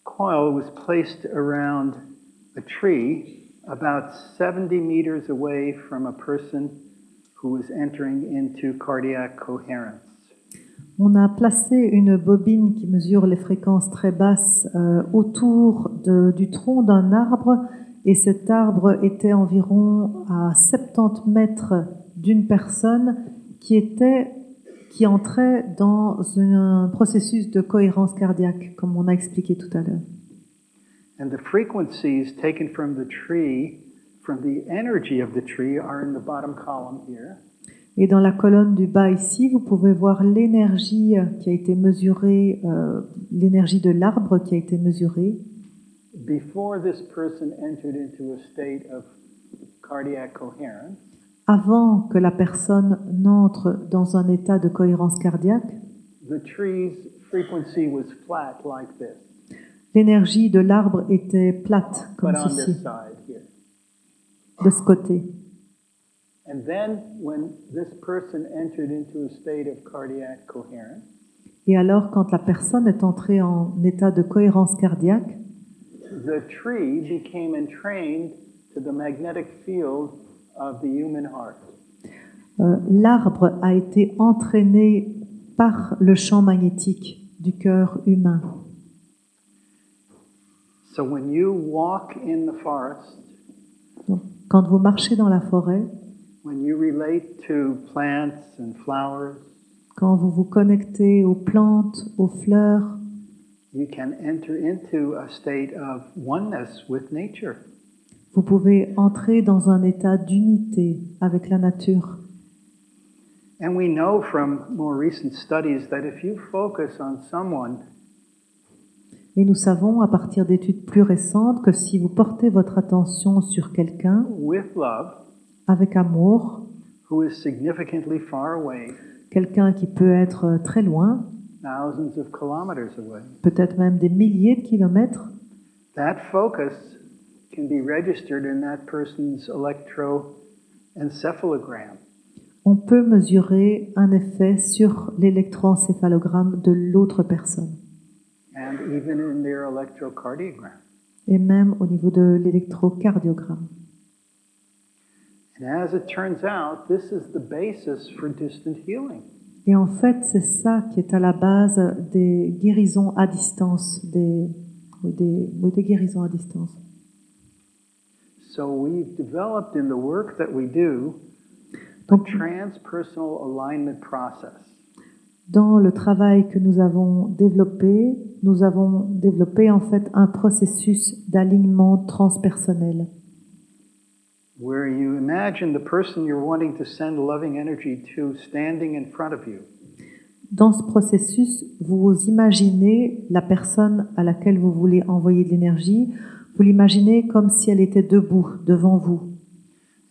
coil was placed around a tree about 70 meters away from a person who was entering into cardiac coherence. On a placé une bobine qui mesure les fréquences très basses autour du tronc d'un arbre, et cet arbre était environ à 70 mètres d'une personne qui entrait dans un processus de cohérence cardiaque, comme on a expliqué tout à l'heure. And the frequencies taken from the tree, from the energy of the tree, are in the bottom column here. Et dans la colonne du bas ici, vous pouvez voir l'énergie qui a été mesurée, l'énergie de l'arbre qui a été mesurée. Before this person entered into a state of cardiac coherence, Avant que la personne n'entre dans un état de cohérence cardiaque, the tree's frequency was flat like this, l'énergie de l'arbre était plate, comme but on ceci, this side here. de ce côté. And then when this person entered into a state of cardiac coherence, Et alors, quand la personne est entrée en état de cohérence cardiaque, the tree became entrained to the magnetic field of the human heart. L'arbre a été entraîné par le champ magnétique du cœur humain. So when you walk in the forest, Donc, quand vous marchez dans la forêt, when you relate to plants and flowers, quand vous vous connectez aux plantes, aux fleurs, you can enter into a state of oneness with nature. vous pouvez entrer dans un état d'unité avec la nature. And we know from more recent studies that if you focus on someone Et nous savons, à partir d'études plus récentes, que si vous portez votre attention sur quelqu'un with love, avec amour, who is significantly far away, quelqu'un qui peut être très loin, thousands of kilometers away, peut-être même des milliers de kilomètres, that focus can be registered in that person's electroencephalogram. on peut mesurer un effet sur l'électroencéphalogramme de l'autre personne, And even in their electrocardiogram. et même au niveau de l'électrocardiogramme. And as it turns out, this is the basis for distant healing. Et en fait, c'est ça qui est à la base des guérisons à distance, des guérisons à distance. So we've developed in the work that we do a Donc, transpersonal alignment process. dans le travail que nous avons développé en fait un processus d'alignement transpersonnel. Where you imagine the person you're wanting to send loving energy to standing in front of you. Dans ce processus, vous imaginez la personne à laquelle vous voulez envoyer de l'énergie, vous l'imaginez comme si elle était debout devant vous.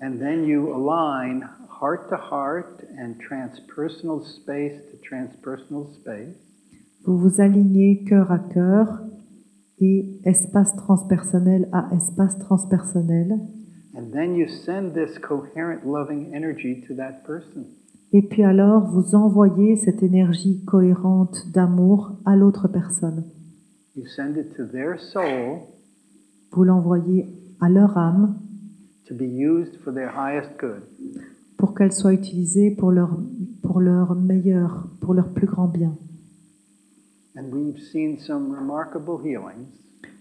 And then you align heart to heart and transpersonal space to transpersonal space. Vous vous alignez cœur à cœur et espace transpersonnel à espace transpersonnel. And then you send this coherent loving energy to that person. Et puis alors, vous envoyez cette énergie cohérente d'amour à l'autre personne. You send it to their soul Vous l'envoyez à leur âme to be used for their highest good. pour qu'elle soit utilisée pour leur meilleur, pour leur plus grand bien. And we've seen some remarkable healings.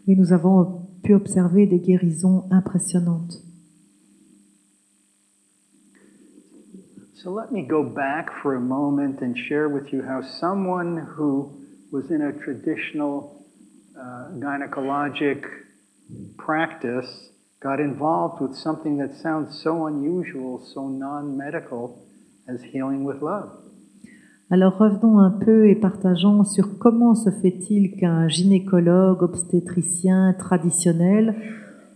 Et nous avons pu observer des guérisons impressionnantes. So let me go back for a moment and share with you how someone who was in a traditional gynecologic practice got involved with something that sounds so unusual, so non-medical, as healing with love. Alors revenons un peu et partageons sur comment se fait-il qu'un gynécologue obstétricien traditionnel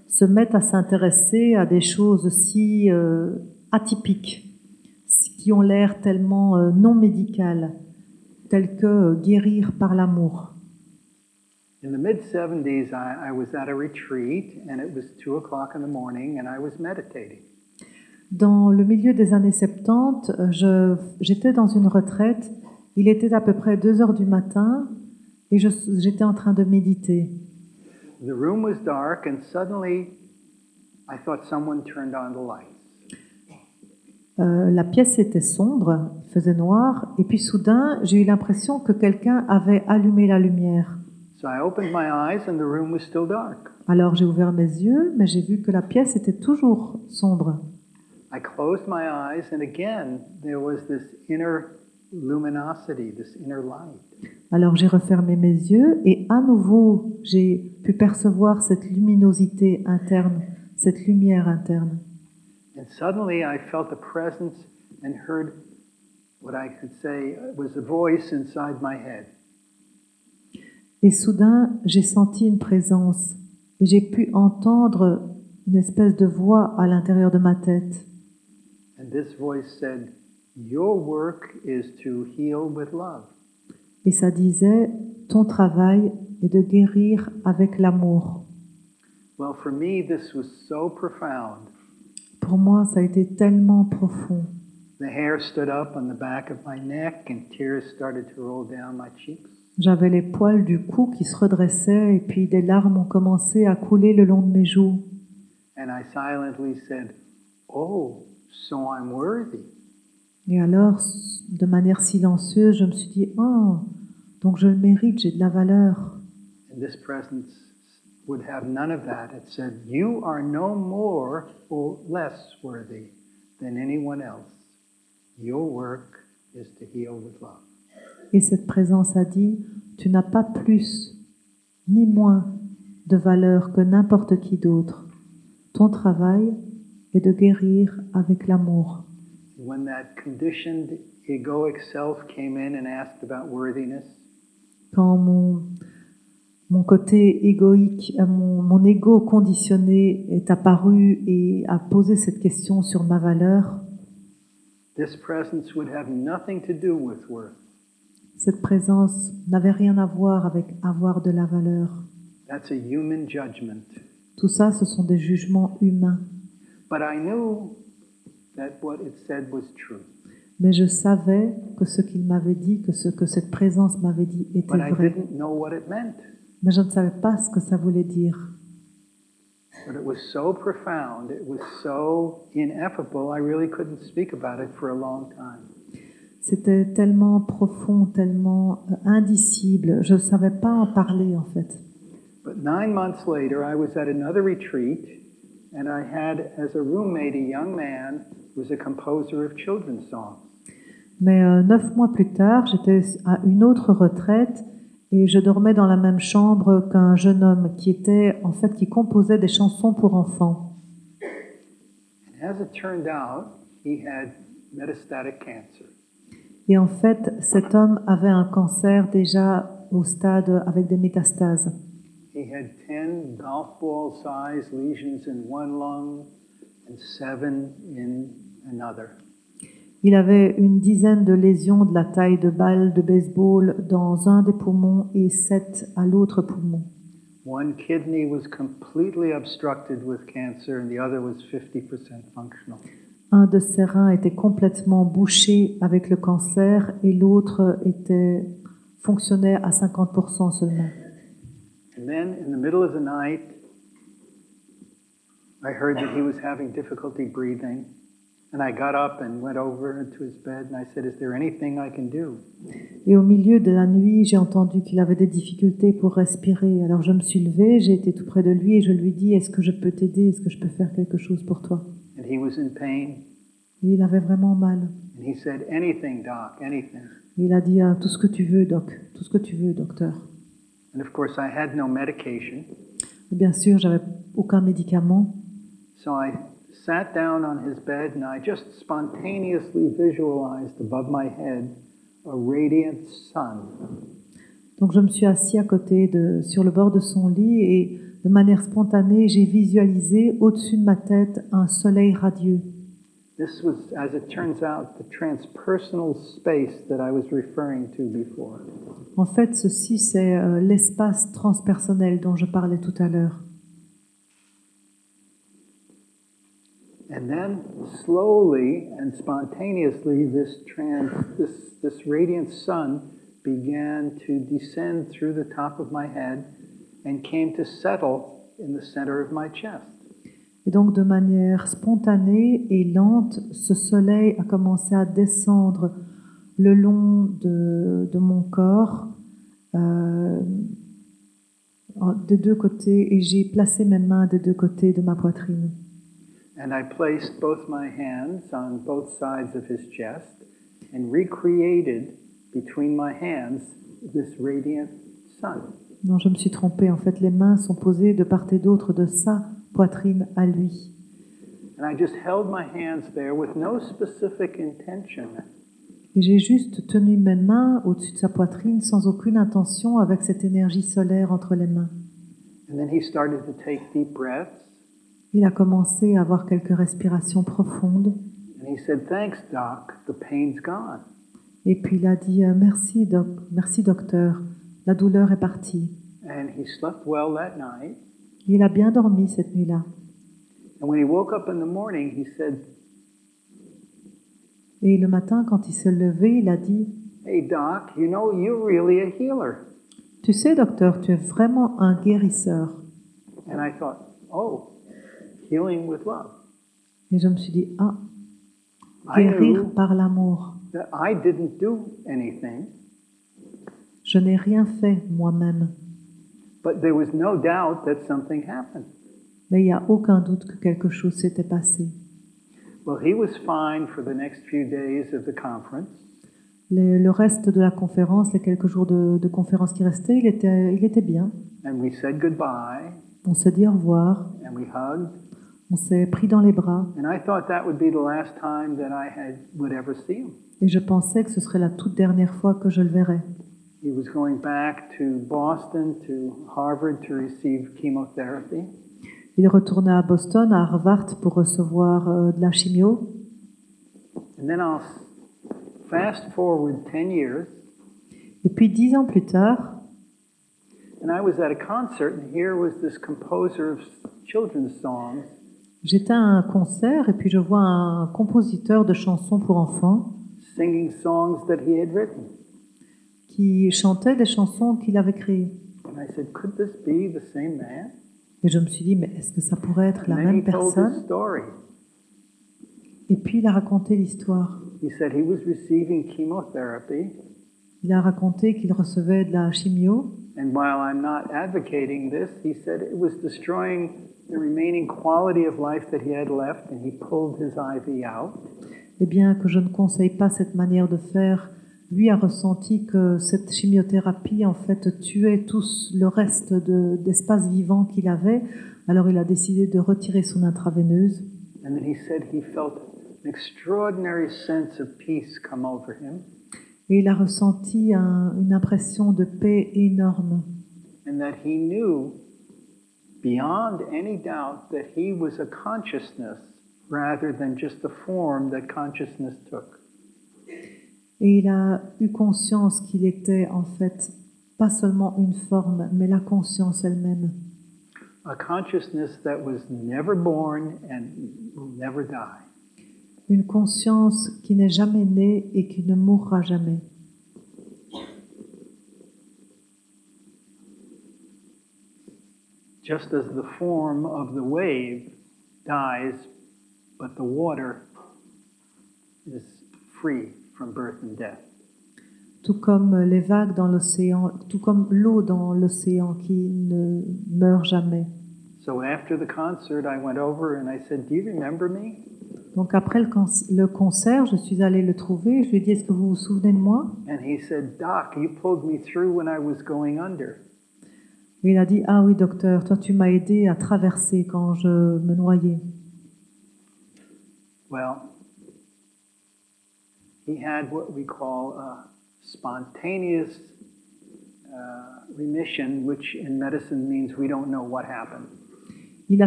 se mette à s'intéresser à des choses si atypiques, qui ont l'air tellement non médicales, telles que guérir par l'amour. In the mid-70s, I was at a retreat, and it was 2 o'clock in the morning, and I was meditating. Dans le milieu des années 70, j'étais dans une retraite, il était à peu près 2 heures du matin, et j'étais en train de méditer. The room was dark, and suddenly I thought someone turned on the lights. La pièce était sombre, il faisait noir, et puis soudain, j'ai eu l'impression que quelqu'un avait allumé la lumière. So I opened my eyes, and the room was still dark. Alors j'ai ouvert mes yeux, mais j'ai vu que la pièce était toujours sombre. I closed my eyes, and again, there was this inner luminosity, this inner light. Alors j'ai refermé mes yeux, et à nouveau, j'ai pu percevoir cette luminosité interne, cette lumière interne. And suddenly I felt a presence and heard what I could say was a voice inside my head. Et soudain, j'ai senti une présence, et j'ai pu entendre une espèce de voix à l'intérieur de ma tête. And this voice said, "Your work is to heal with love." Et ça disait, ton travail est de guérir avec l'amour. Well, for me, this was so profound. Pour moi, ça a été tellement profond. The hair stood up on the back of my neck, and tears started to roll down my cheeks. J'avais les poils du cou qui se redressaient, et puis des larmes ont commencé à couler le long de mes joues. And I silently said, "Oh, so I'm worthy." Et alors, de manière silencieuse, je me suis dit, oh, donc je le mérite, j'ai de la valeur. And this presence would have none of that. It said, "You are no more or less worthy than anyone else. Your work is to heal with love." Et cette présence a dit, tu n'as pas plus ni moins de valeur que n'importe qui d'autre. Ton travail est de guérir avec l'amour. When that conditioned egoic self came in and asked about worthiness, Quand mon côté égoïque, mon ego conditionné est apparu et a posé cette question sur ma valeur, this presence would have nothing to do with worth. cette présence n'avait rien à voir avec avoir de la valeur. That's a human judgment. Tout ça, ce sont des jugements humains. But I knew that what it said was true. Mais je savais que ce qu'il m'avait dit, que ce que cette présence m'avait dit était But I vrai. didn't know what it meant. Mais je ne savais pas ce que ça voulait dire. But it was so profound, it was so ineffable, I really couldn't speak about it for a long time. C'était tellement profond, tellement indicible. Je ne savais pas en parler en fait. But 9 months later, I was at another retreat, and I had as a roommate a young man who was a composer of children's songs. Mais 9 mois plus tard, j'étais à une autre retraite et je dormais dans la même chambre qu'un jeune homme qui composait des chansons pour enfants. And as it turned out, he had metastatic cancer. Et en fait, cet homme avait un cancer déjà au stade avec des métastases. He had 10 golf ball sized lesions in one lung and 7 in another. Il avait une dizaine de lésions de la taille de balles de baseball dans un des poumons et 7 à l'autre poumon. One kidney was completely obstructed with cancer and the other was 50% functional. Un de ses reins était complètement bouché avec le cancer et l'autre fonctionnait à 50% seulement. And then in the middle of the night, I heard that he was having difficulty breathing. And I got up and went over into his bed and I said, "Is there anything I can do?" Et au milieu de la nuit, j'ai entendu qu'il avait des difficultés pour respirer. Alors je me suis levée, j'ai été tout près de lui et je lui dis, est-ce que je peux t'aider? Est-ce que je peux faire quelque chose pour toi? And he was in pain. Et il avait vraiment mal. And he said, "Anything, doc, anything." Et il a dit, ah, tout ce que tu veux, doc, tout ce que tu veux, docteur. And of course, I had no medication. Et bien sûr, j'avais aucun médicament. So I sat down on his bed and I just spontaneously visualized above my head a radiant sun. Donc je me suis assis sur le bord de son lit et de manière spontanée, j'ai visualisé au-dessus de ma tête un soleil radieux. This was, as it turns out, the transpersonal space that I was referring to before. En fait, ceci, c'est l'espace transpersonnel dont je parlais tout à l'heure. And then, slowly and spontaneously, this radiant sun began to descend through the top of my head and came to settle in the center of my chest. Et donc, de manière spontanée et lente, ce soleil a commencé à descendre le long de mon corps, des deux côtés, et j'ai placé mes mains des deux côtés de ma poitrine. And I placed both my hands on both sides of his chest and recreated between my hands this radiant sun. Non, je me suis trompée. En fait, les mains sont posées de part et d'autre de sa poitrine à lui. And I just held my hands there with no specific intention. Et j'ai juste tenu mes mains au-dessus de sa poitrine sans aucune intention avec cette énergie solaire entre les mains. And then he started to take deep breaths. Il a commencé à avoir quelques respirations profondes. And he said, "Thanks, doc, the pain's gone." Et puis il a dit merci docteur, la douleur est partie. And he slept well that night. Il a bien dormi cette nuit-là. And when he woke up in the morning, he said, Et le matin, quand il s'est levé, il a dit "Hey, doc, you know, you're really a healer." Tu sais, docteur, tu es vraiment un guérisseur. And I thought, oh, healing with love. Et je me suis dit, ah, I guérir knew par l'amour. that I didn't do anything, Je n'ai rien fait moi-même. but there was no doubt that something happened. Mais il n'y a aucun doute que quelque chose s'était passé. Well, he was fine for the next few days of the conference. Le reste de la conférence, les quelques jours de conférence qui restaient, il était bien. And we said goodbye, On s'est dit au revoir, and we hugged. on s'est pris dans les bras. And I thought that would be the last time that would ever see him. Et je pensais que ce serait la toute dernière fois que je le verrais. He was going back to Boston, to Harvard to receive chemotherapy. Il retournait à Boston, à Harvard, pour recevoir de la chimio. And then I'll fast forward 10 years. Et puis 10 ans plus tard, And I was at a concert, and here was this composer of children's songs. j'étais à un concert et puis je vois un compositeur de chansons pour enfants Singing songs that he had written. qui chantait des chansons qu'il avait créées. And I said, could this be the same man? Et je me suis dit, mais est-ce que ça pourrait être And la then même he told his personne? story. Et puis il a raconté l'histoire. He said he was receiving chemotherapy, Il a raconté qu'il recevait de la chimio. and while I'm not advocating this, he said it was destroying the remaining quality of life that he had left, and he pulled his IV out. Et bien que je ne conseille pas cette manière de faire, lui a ressenti que cette chimiothérapie en fait tuait tout le reste d'espace vivant qu'il avait. Alors il a décidé de retirer son intraveineuse. And then he said he felt an extraordinary sense of peace come over him, Et il a ressenti une impression de paix énorme. and that he knew beyond any doubt that he was a consciousness rather than just the form that consciousness took. Et il a eu conscience qu'il était en fait pas seulement une forme, mais la conscience elle-même. A consciousness that was never born and will never die. Une conscience qui n'est jamais née et qui ne mourra jamais. Just as the form of the wave dies, but the water is free from birth and death. Tout comme les vagues dans l'océan, tout comme l'eau dans l'océan qui ne meurt jamais. So after the concert, I went over and I said, "Do you remember me?" Donc après le concert, je suis allée le trouver. Je lui ai dit, est-ce que vous vous souvenez de moi? And he said, "Doc, you pulled me through when I was going under." Et il a dit, ah oui docteur, toi tu m'as aidé à traverser quand je me noyais. Well, he had what we call a spontaneous remission, which in medicine means we don't know what happened. Il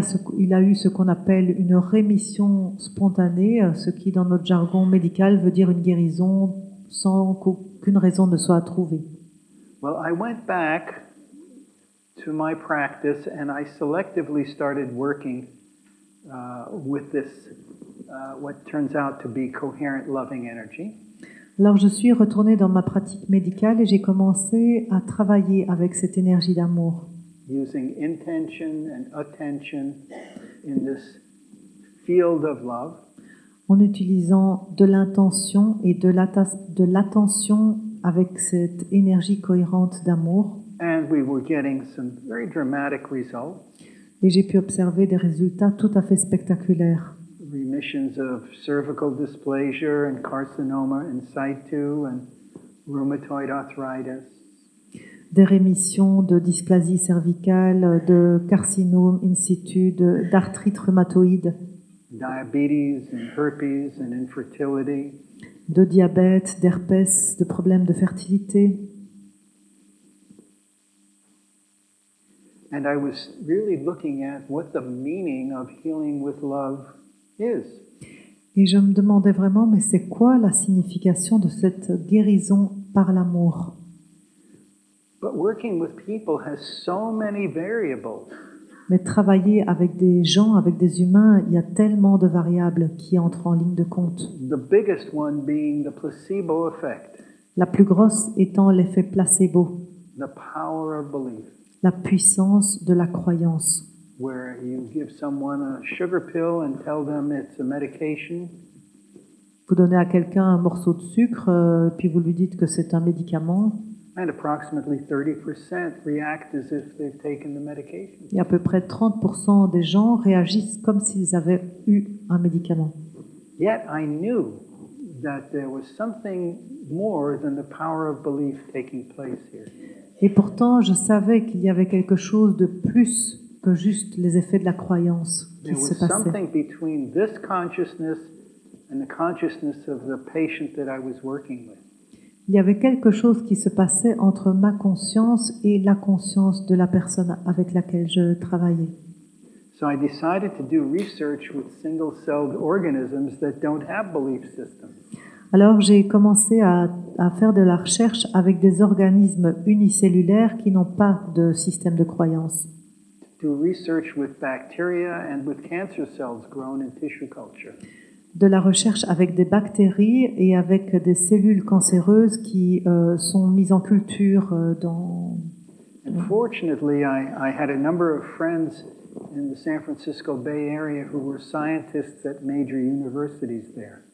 a eu ce qu'on appelle une rémission spontanée, ce qui dans notre jargon médical veut dire une guérison sans qu'aucune raison ne soit trouvée. Well, I went back to my practice and I selectively started working with this, what turns out to be coherent loving energy. Alors je suis retournée dans ma pratique médicale et j'ai commencé à travailler avec cette énergie d'amour. Using intention and attention in this field of love. En utilisant de l'intention et de l'attention avec cette énergie cohérente d'amour. And we were getting some very dramatic results. Et j'ai pu observer des résultats tout à fait spectaculaires. Remissions of cervical dysplasia and carcinoma in situ and rheumatoid arthritis. Des rémissions de dysplasie cervicale, de carcinome in situ, d'arthrite rhumatoïde, Diabetes and herpes and infertility. de diabète, d'herpès, de problèmes de fertilité. And I was really looking at what the meaning of healing with love is. Et je me demandais vraiment, mais c'est quoi la signification de cette guérison par l'amour? But working with people has so many variables. Mais travailler avec des gens, avec des humains, il y a tellement de variables qui entrent en ligne de compte. The biggest one being the placebo effect, La plus grosse étant l'effet placebo, the power of belief, la puissance de la croyance. where you give someone a sugar pill and tell them it's a medication, Vous donnez à quelqu'un un morceau de sucre, puis vous lui dites que c'est un médicament, and approximately 30% react as if they've taken the medication. et à peu près 30% des gens réagissent comme s'ils avaient eu un médicament. Yet I knew that there was something more than the power of belief taking place here. Et pourtant, je savais qu'il y avait quelque chose de plus que juste les effets de la croyance qui There se was passaient. something between this consciousness and the consciousness of the patient that I was working with. Il y avait quelque chose qui se passait entre ma conscience et la conscience de la personne avec laquelle je travaillais. So I decided to do research with single-celled organisms that don't have belief systems. Alors j'ai commencé à faire de la recherche avec des organismes unicellulaires qui n'ont pas de système de croyance. Do research with bacteria and with cancer cells grown in tissue culture. De la recherche avec des bactéries et avec des cellules cancéreuses qui sont mises en culture dans... And fortunately, I had a number of friends in the San Francisco Bay Area who were scientists at major universities there.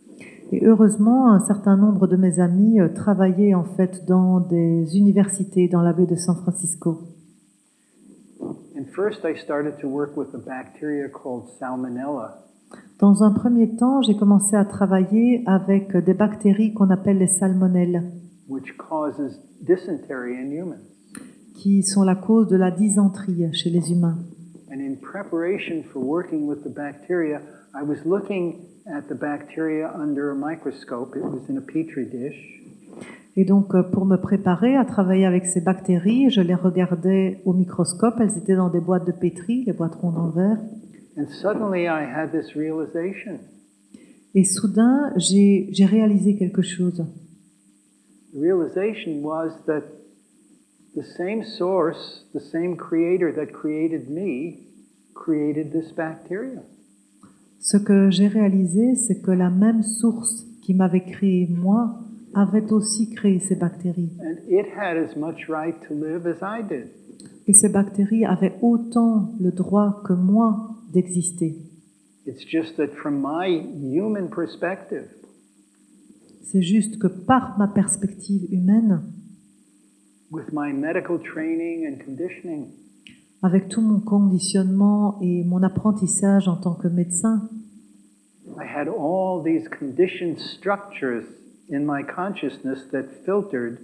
Et heureusement, un certain nombre de mes amis travaillaient en fait dans des universités dans la baie de San Francisco. And first I started to work with a bacteria called Salmonella. Dans un premier temps, j'ai commencé à travailler avec des bactéries qu'on appelle les salmonelles, Which causes dysentery in humans. qui sont la cause de la dysenterie chez les humains. And in preparation for working with the bacteria, I was looking at the bacteria under a microscope. It was in a petri dish. Et donc, pour me préparer à travailler avec ces bactéries, je les regardais au microscope. Elles étaient dans des boîtes de pétri, les boîtes rondes en verre. And suddenly I had this realization. Et soudain, j'ai réalisé quelque chose. The realization was that the same source, the same creator that created me, created this bacteria. Ce que j'ai réalisé, c'est que la même source qui m'avait créé moi avait aussi créé ces bactéries. And it had as much right to live as I did. Et ces bactéries avaient autant le droit que moi d'exister. It's just that from my human perspective, C'est juste que par ma perspective humaine, with my medical training and conditioning, avec tout mon conditionnement et mon apprentissage en tant que médecin, I had all these conditioned structures in my consciousness that filtered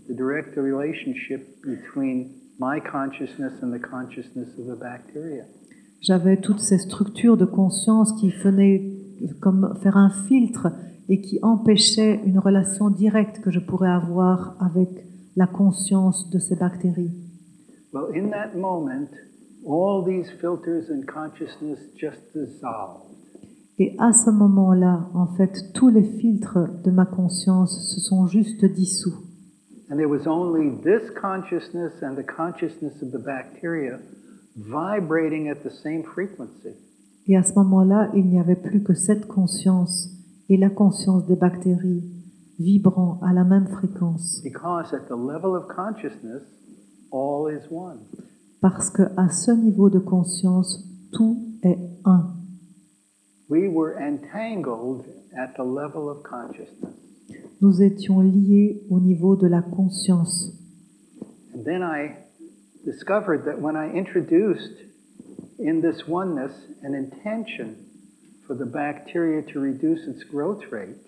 the direct relationship between my consciousness and the consciousness of the bacteria. j'avais toutes ces structures de conscience qui venaient comme faire un filtre et qui empêchaient une relation directe que je pourrais avoir avec la conscience de ces bactéries. Well, in that moment, all these filters and consciousness just dissolved. Et à ce moment-là, en fait, tous les filtres de ma conscience se sont juste dissous. And there was only this consciousness and the consciousness of the bacteria vibrating at the same frequency. Et à ce moment-là, il n'y avait plus que cette conscience et la conscience des bactéries vibrant à la même fréquence. Because at the level of consciousness, all is one. Parce qu'à ce niveau de conscience, tout est un. We were entangled at the level of consciousness. Nous étions liés au niveau de la conscience. And then I discovered that when I introduced in this oneness an intention for the bacteria to reduce its growth rate,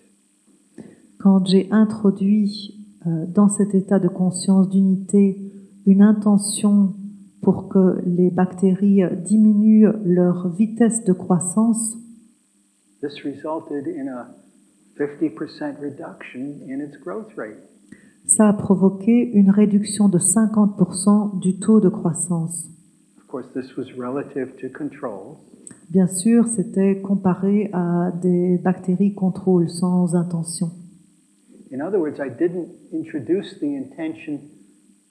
Quand j'ai introduit dans cet état de conscience d'unité une intention pour que les bactéries diminuent leur vitesse de croissance, this resulted in a 50% reduction in its growth rate. ça a provoqué une réduction de 50% du taux de croissance. Of course, this was relative to controls. Bien sûr, c'était comparé à des bactéries contrôle sans intention. In other words, I didn't introduce the intention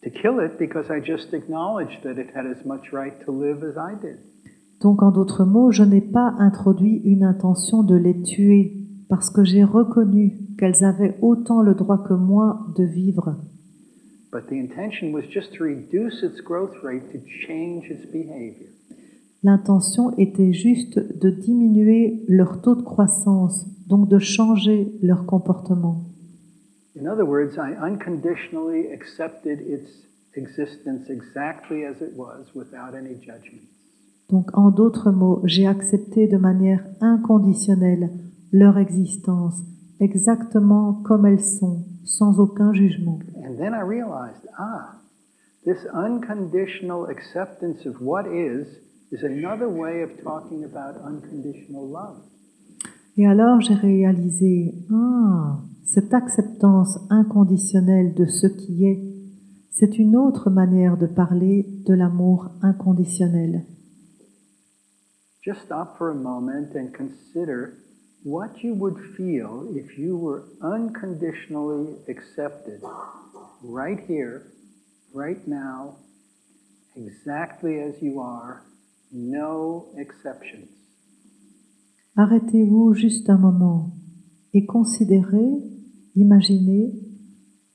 to kill it because I just acknowledged that it had as much right to live as I did. Donc, en d'autres mots, je n'ai pas introduit une intention de les tuer parce que j'ai reconnu qu'elles avaient autant le droit que moi de vivre. But the intention was just to reduce its growth rate to change its behavior. L'intention était juste de diminuer leur taux de croissance, donc de changer leur comportement. In other words, I unconditionally accepted its existence exactly as it was without any judgment. Donc, en d'autres mots, j'ai accepté de manière inconditionnelle leur existence, exactement comme elles sont, sans aucun jugement. And then I realized, this unconditional acceptance of what is another way of talking about unconditional love. Et alors, j'ai réalisé, Cette acceptance inconditionnelle de ce qui est, c'est une autre manière de parler de l'amour inconditionnel. Just stop for a moment and consider what you would feel if you were unconditionally accepted right here, right now, exactly as you are, no exceptions. Arrêtez-vous juste un moment et considérez, imaginez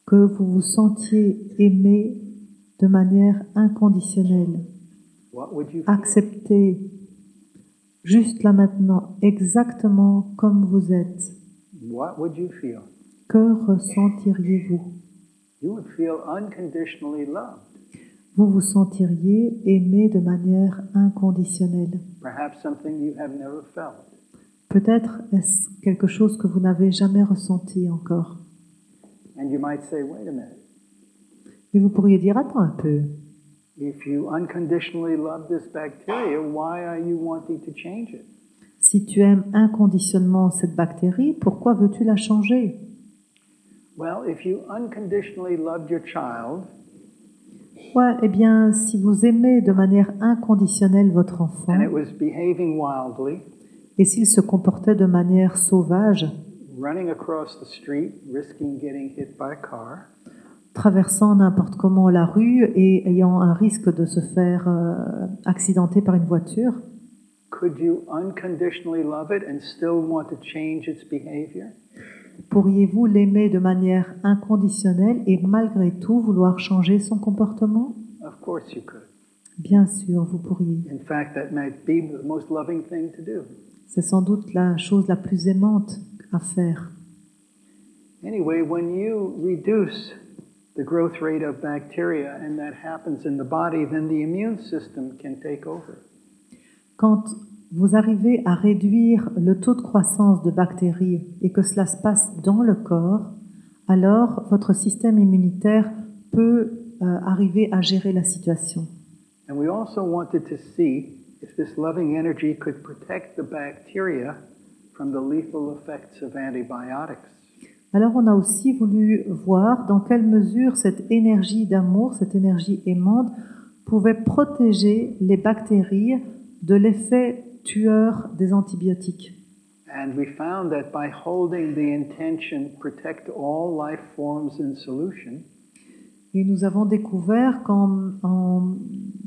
que vous vous sentiez aimé de manière inconditionnelle, What would you feel? accepté juste là maintenant, exactement comme vous êtes. What would you feel? Que ressentiriez-vous? You would feel unconditionally loved. Vous vous sentiriez aimé de manière inconditionnelle. Perhaps something you have never felt. Peut-être est-ce quelque chose que vous n'avez jamais ressenti encore. And you might say, wait a minute. Et vous pourriez dire, attends un peu, If you unconditionally love this bacteria, why are you wanting to change it? si tu aimes inconditionnellement cette bactérie, pourquoi veux-tu la changer? Well, if you unconditionally loved your child, Ouais, eh bien, si vous aimez de manière inconditionnelle votre enfant, and it was behaving wildly, et s'il se comportait de manière sauvage, running across the street, risking getting hit by a car, traversant n'importe comment la rue et ayant un risque de se faire accidenter par une voiture, could you unconditionally love it and still want to change its behavior? pourriez-vous l'aimer de manière inconditionnelle et malgré tout vouloir changer son comportement? Of course you could. Bien sûr, vous pourriez. In fact, that might be the most loving thing to do. C'est sans doute la chose la plus aimante à faire. Anyway, when you reduce the growth rate of bacteria and that happens in the body, then the immune system can take over. Quand vous arrivez à réduire le taux de croissance de bactéries et que cela se passe dans le corps, alors votre système immunitaire peut arriver à gérer la situation. And we also wanted to see if this loving energy could protect the bacteria from the lethal effects of antibiotics. Alors on a aussi voulu voir dans quelle mesure cette énergie d'amour, cette énergie aimante, pouvait protéger les bactéries de l'effet tueur des antibiotiques. And we found that by holding the intention, protect all life forms in solution, Et nous avons découvert qu'en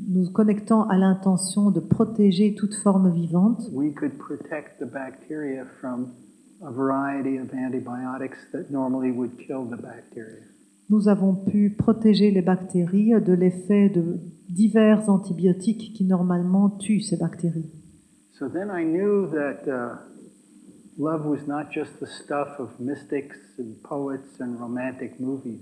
nous connectant à l'intention de protéger toute forme vivante, we could protect the bacteria from a variety of antibiotics that normally would kill the bacteria. nous avons pu protéger les bactéries de l'effet de divers antibiotiques qui normalement tuent ces bactéries. So then I knew that love was not just the stuff of mystics and poets and romantic movies.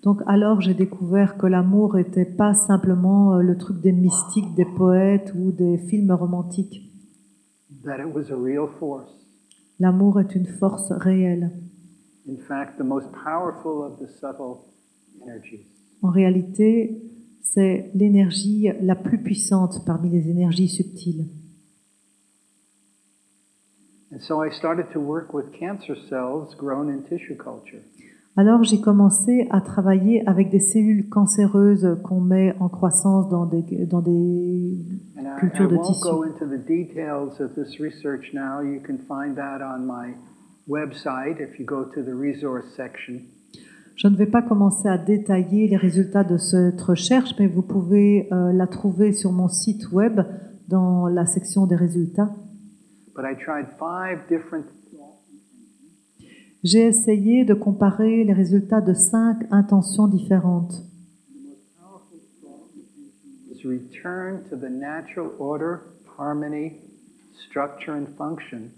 Donc alors j'ai découvert que l'amour n'était pas simplement le truc des mystiques, des poètes ou des films romantiques. That it was a real force. L'amour est une force réelle. In fact, the most powerful of the subtle energies. En réalité, c'est l'énergie la plus puissante parmi les énergies subtiles. And so I started to work with cancer cells grown in tissue culture. Alors j'ai commencé à travailler avec des cellules cancéreuses qu'on met en croissance dans des And I cultures de won't tissus. go into the details of this research now. You can find that on my website if you go to the resource section. Je ne vais pas commencer à détailler les résultats de cette recherche, mais vous pouvez la trouver sur mon site web dans la section des résultats. But I tried 5 different J'ai essayé de comparer les résultats de 5 intentions différentes. is return to the natural order, harmony, structure and function.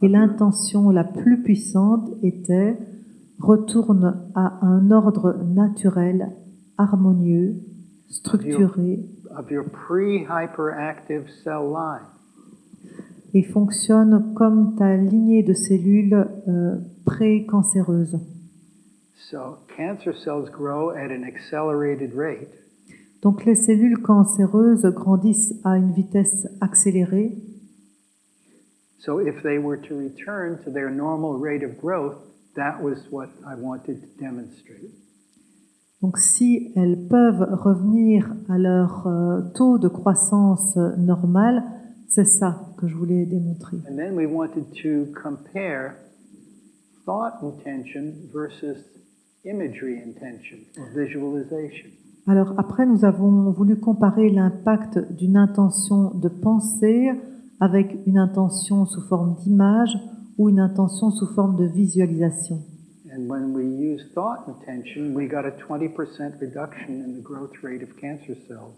Et l'intention la plus puissante était « Retourne à un ordre naturel, harmonieux, structuré Of your pre-hyperactive cell line. et fonctionne comme ta lignée de cellules pré-cancéreuses. So cancer cells grow at an accelerated rate. Donc les cellules cancéreuses grandissent à une vitesse accélérée. So if they were to return to their normal rate of growth, that was what I wanted to demonstrate. Donc si elles peuvent revenir à leur taux de croissance normal, c'est ça que je voulais démontrer. And then we wanted to compare thought intention versus imagery intention or visualization. Alors après, nous avons voulu comparer l'impact d'une intention de pensée avec une intention sous forme d'image ou une intention sous forme de visualisation. And when we use thought intention, we got a 20% reduction in the growth rate of cancer cells.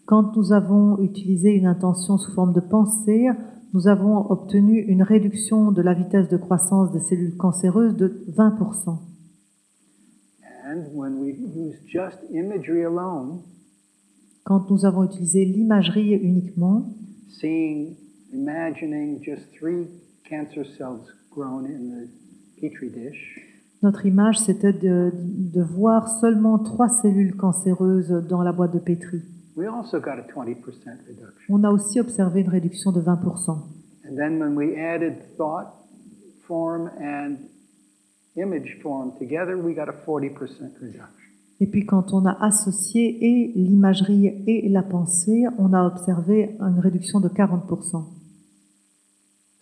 Quand nous avons utilisé une intention sous forme de pensée, nous avons obtenu une réduction de la vitesse de croissance des cellules cancéreuses de 20%. And when we use just imagery alone, Quand nous avons utilisé l'imagerie uniquement, imagining just 3 cancer cells grown in the petri dish, notre image, c'était de voir seulement 3 cellules cancéreuses dans la boîte de pétri. we also got a 20% reduction. On a aussi observé une réduction de 20%. And then when we added thought form and image form together, we got a 40% reduction. Et puis quand on a associé et l'imagerie et la pensée, on a observé une réduction de 40%.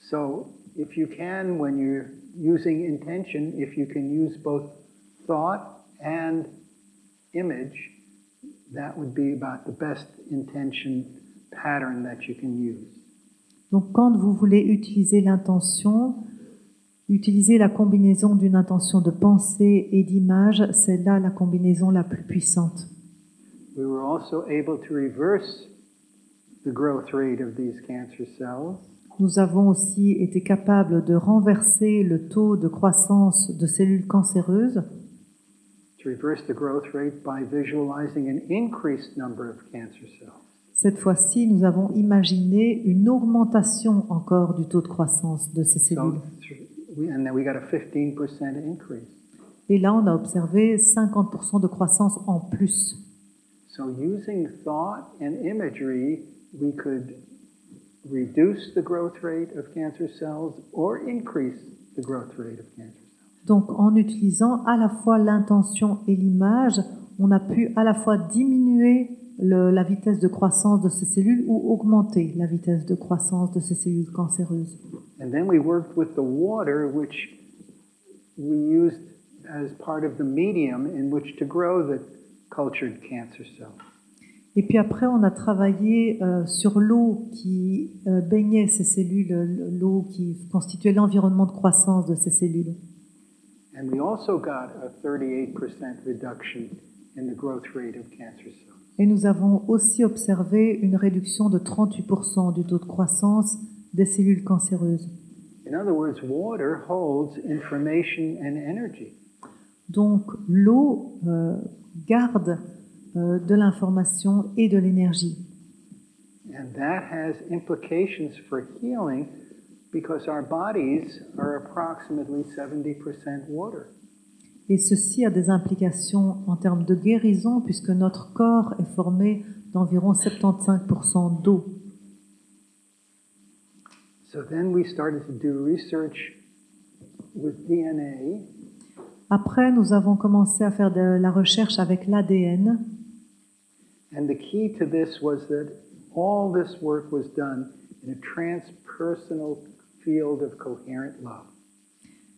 So if you can, when you're using intention, if you can use both thought and image, that would be about the best intention pattern that you can use. Donc quand vous voulez utiliser l'intention, utiliser la combinaison d'une intention de pensée et d'image, c'est là la combinaison la plus puissante. We were also able to reverse the growth rate of these cancer cells Nous avons aussi été capables de renverser le taux de croissance de cellules cancéreuses, to reverse the growth rate by visualizing an increased number of cancer cells. Cette fois-ci, nous avons imaginé une augmentation encore du taux de croissance de ces cellules. And then we got a 15% increase. Et là, on a observé 50% de croissance en plus. So using thought and imagery, we could reduce the growth rate of cancer cells or increase the growth rate of cancer cells. Donc, en utilisant à la fois l'intention et l'image, on a pu à la fois diminuer la vitesse de croissance de ces cellules ou augmenter la vitesse de croissance de ces cellules cancéreuses. And then we worked with the water, which we used as part of the medium in which to grow the cultured cancer cells. Et puis après, on a travaillé sur l'eau qui baignait ces cellules, l'eau qui constituait l'environnement de croissance de ces cellules. And we also got a 38% reduction in the growth rate of cancer cells. Et nous avons aussi observé une réduction de 38% du taux de croissance des cellules cancéreuses. In other words, water holds information and energy. Donc l'eau garde de l'information et de l'énergie. And that has implications for healing because our bodies are approximately 70% water. Et ceci a des implications en termes de guérison puisque notre corps est formé d'environ 75% d'eau. So then we started to do research with DNA. Après, nous avons commencé à faire de la recherche avec l'ADN. And the key to this was that all this work was done in a transpersonal field of coherent love.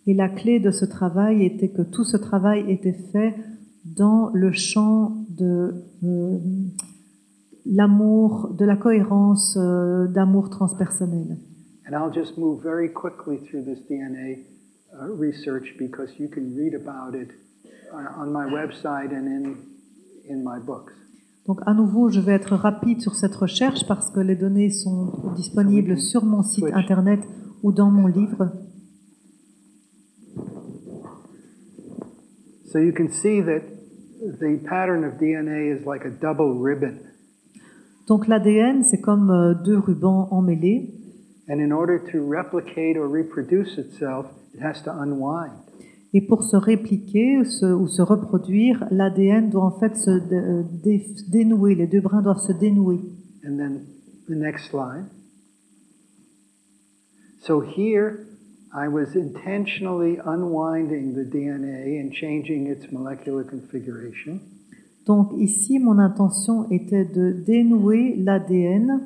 Et la clé de ce travail était que tout ce travail était fait dans le champ de l'amour, de la cohérence d'amour transpersonnel. And I'll just move very quickly through this DNA research because you can read about it on my website and in my books. Donc à nouveau, je vais être rapide sur cette recherche parce que les données sont disponibles sur mon site internet ou dans mon livre. So you can see that the pattern of DNA is like a double ribbon. Donc l'ADN, c'est comme 2 rubans emmêlés. And in order to replicate or reproduce itself, it has to unwind. Et pour se répliquer ou se reproduire, l'ADN doit en fait se dénouer, les 2 brins doivent se dénouer. And then the next slide. So here I was intentionally unwinding the DNA and changing its molecular configuration. Donc ici, mon intention était de dénouer l'ADN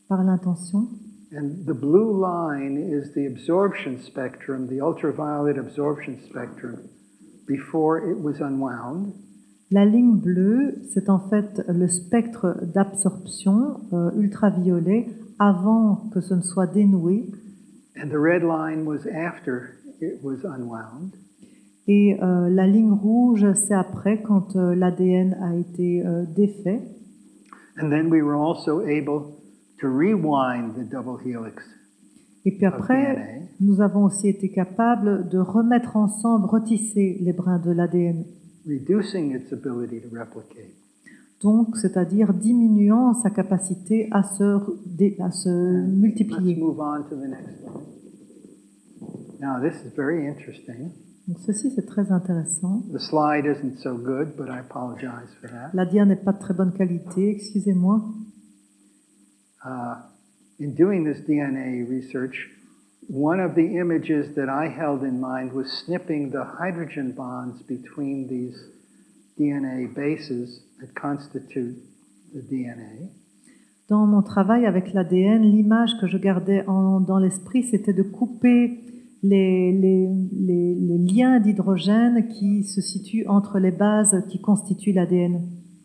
par l'intention. And the blue line is the absorption spectrum, the ultraviolet absorption spectrum, before it was unwound. La ligne bleue, c'est en fait le spectre d'absorption ultraviolet avant que ce ne soit dénoué. And the red line was after it was unwound. Et la ligne rouge, c'est après, quand l'ADN a été défait. And then we were also able to rewind the double helix. Et puis après, nous avons aussi été capables de remettre ensemble, retisser les brins de l'ADN. Reducing its ability to replicate. Donc, c'est-à-dire diminuant sa capacité à se multiplier. Let's move on to the next one. Now, this is very interesting. Donc, ceci, c'est très intéressant. The slide isn't so good, but I apologize for that. La dia n'est pas de très bonne qualité, excusez-moi. In doing this DNA research, one of the images that I held in mind was snipping the hydrogen bonds between these DNA bases that constitute the DNA. Dans mon travail avec l'ADN, l'image que je gardais dans l'esprit, c'était de couper les liens d'hydrogène qui se situent entre les bases qui constituent l'ADN.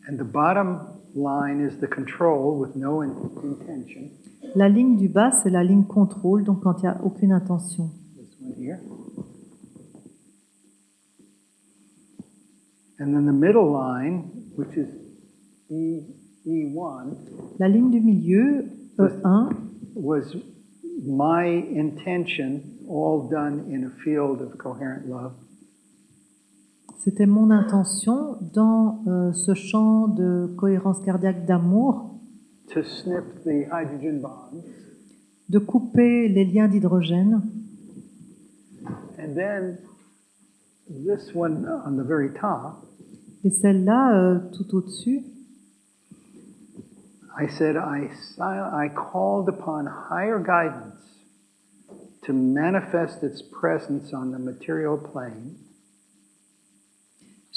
And the bottom line is the control with no intention. La ligne du bas, c'est la ligne contrôle, donc quand il n'y a aucune intention. This one here. And then the middle line, which is E1, La ligne du milieu, E1, was my intention, all done in a field of coherent love. c'était mon intention dans ce champ de cohérence cardiaque d'amour, To snip the hydrogen bonds. de couper les liens d'hydrogène. And then this one on the very top, Et celle-là, tout au-dessus, I said I called upon higher guidance to manifest its presence on the material plane.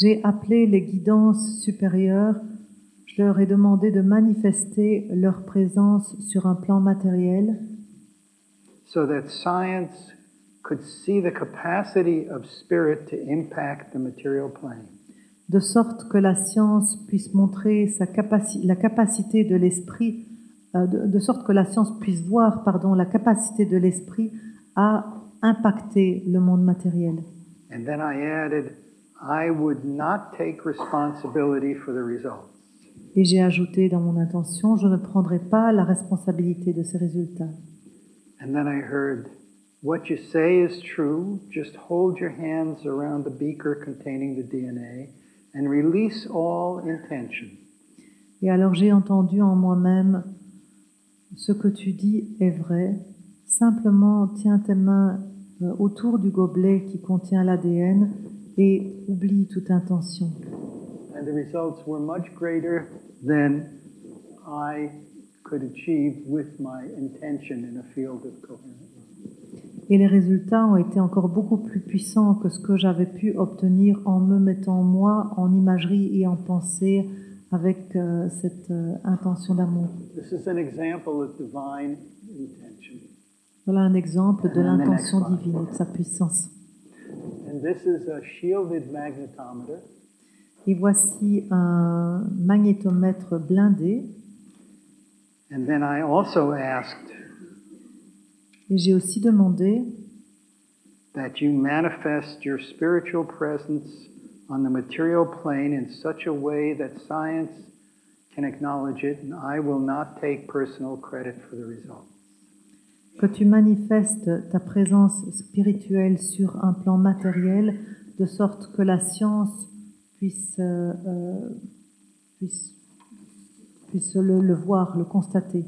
j'ai appelé les guidances supérieures. Je leur ai demandé de manifester leur présence sur un plan matériel So that science could see the capacity of spirit to impact the material plane. de sorte que la science puisse montrer la capacité de l'esprit, de sorte que la science puisse voir, la capacité de l'esprit à impacter le monde matériel. And then I added, I would not take responsibility for the results. Et j'ai ajouté dans mon intention, je ne prendrai pas la responsabilité de ces résultats. And then I heard, what you say is true, just hold your hands around the beaker containing the DNA and release all intention. Et alors j'ai entendu en moi-même, ce que tu dis est vrai, simplement tiens tes mains autour du gobelet qui contient l'ADN et oublie toute intention. And the results were much greater than I could achieve with my intention in a field of coherent love. Et les résultats ont été encore beaucoup plus puissants que ce que j'avais pu obtenir en me mettant moi en imagerie et en pensée avec cette intention d'amour. This is an example of divine intention. Voilà un exemple de And the l'intention next slide. divine et de sa puissance. And this is a shielded magnetometer. Et voici un magnétomètre blindé. And then I also asked Et j'ai aussi demandé that you manifest your spiritual presence on the material plane in such a way that science can acknowledge it, and I will not take personal credit for the results. que tu manifestes ta présence spirituelle sur un plan matériel, de sorte que la science puisse le voir, le constater.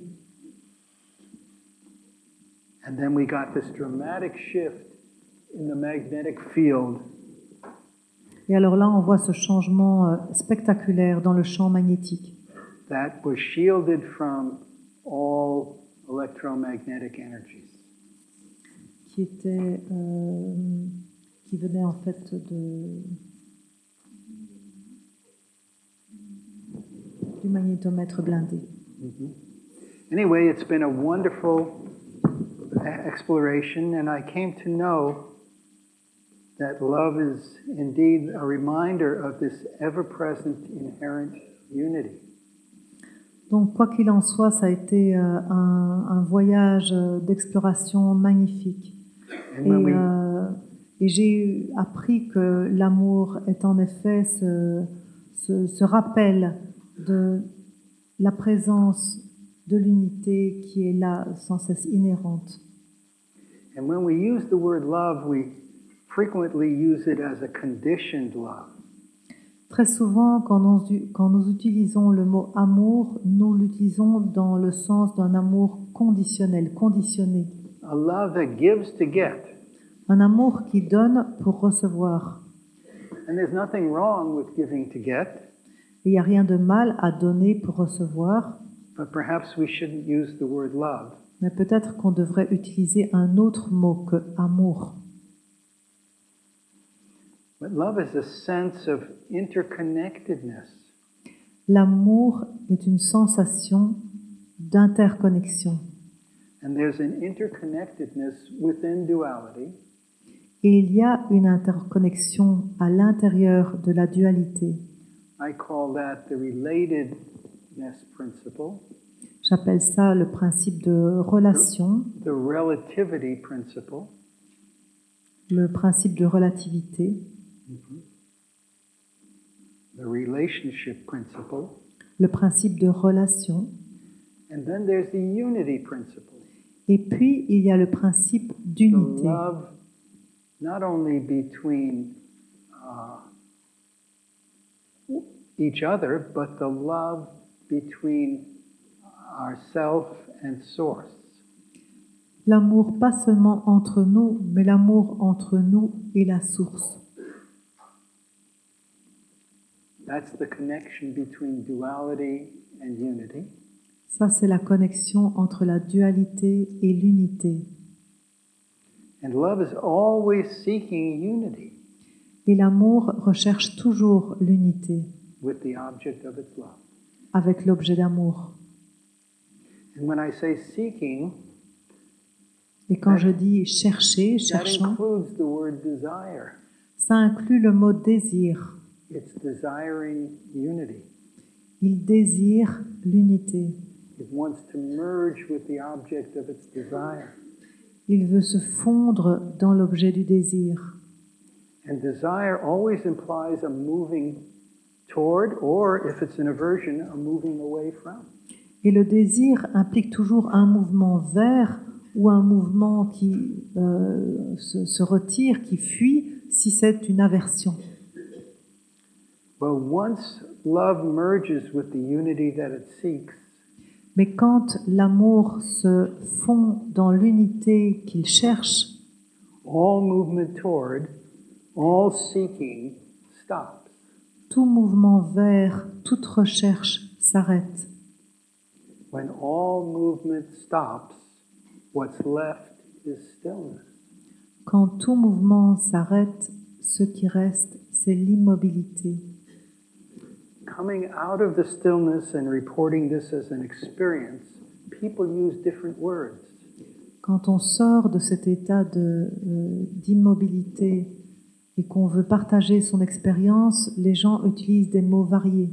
And then we got this dramatic shift in the magnetic field Et alors là, on voit ce changement spectaculaire dans le champ magnétique that was shielded from all electromagnetic energies. qui venait en fait du magnétomètre blindé. Anyway, it's been a wonderful exploration, and I came to know that love is indeed a reminder of this ever-present inherent unity. Donc, quoi qu'il en soit, ça a été un voyage d'exploration magnifique. Et j'ai appris que l'amour est en effet ce rappel de la présence de l'unité qui est là sans cesse inhérente. And when we use the word love, we frequently use it as a conditioned love. Très souvent, quand nous utilisons le mot amour, nous l'utilisons dans le sens d'un amour conditionnel, conditionné. A love that gives to get. Un amour qui donne pour recevoir. And there's nothing wrong with giving to get. Il n'y a rien de mal à donner pour recevoir. But perhaps we shouldn't use the word love. Mais peut-être qu'on devrait utiliser un autre mot que amour. But love is a sense of interconnectedness. L'amour est une sensation d'interconnexion. And there's an interconnectedness within duality. Et il y a une interconnexion à l'intérieur de la dualité. I call that the relatedness principle. J'appelle ça le principe de relation, The relativity principle. le principe de relativité, The relationship principle. le principe de relation. And then there's the unity principle. Et puis, il y a le principe The d'unité. love not only between each other, but the love between ourself and source. L'amour pas seulement entre nous, mais l'amour entre nous et la source. That's the connection between duality and unity. Ça, c'est la connexion entre la dualité et l'unité. And love is always seeking unity Et l'amour recherche toujours l'unité with the object of its love. avec l'objet d'amour. And when I say seeking, Et quand je dis chercher, that cherchant, includes the word desire. ça inclut le mot désir. It's desiring unity. Il désire l'unité. It wants to merge with the object of its desire. Il veut se fondre dans l'objet du désir. And desire always implies a moving toward, or if it's an aversion, a moving away from. Et le désir implique toujours un mouvement vers ou un mouvement qui se retire, qui fuit, si c'est une aversion. But once love merges with the unity that it seeks, Mais quand l'amour se fond dans l'unité qu'il cherche, all movement toward, all seeking stops. tout mouvement vers, toute recherche s'arrête. When all movement stops, what's left is stillness. Quand tout mouvement s'arrête, ce qui reste, c'est l'immobilité. Coming out of the stillness and reporting this as an experience, people use different words. Quand on sort de cet état d'immobilité et qu'on veut partager son expérience, les gens utilisent des mots variés.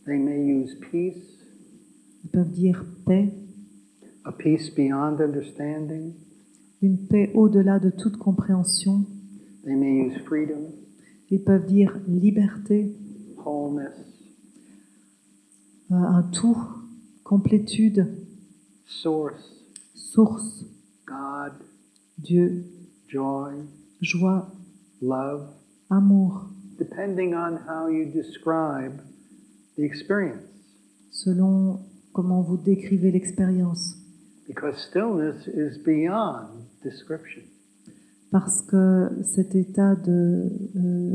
They may use peace, Ils peuvent dire paix, a peace beyond understanding. une paix au-delà de toute compréhension. They may use freedom, Ils peuvent dire liberté, wholeness, un tout, complétude, source, source, God, Dieu, joy, joie, love, amour, depending on how you describe the experience. selon comment vous décrivez l'expérience. Because stillness is beyond description. Parce que cet état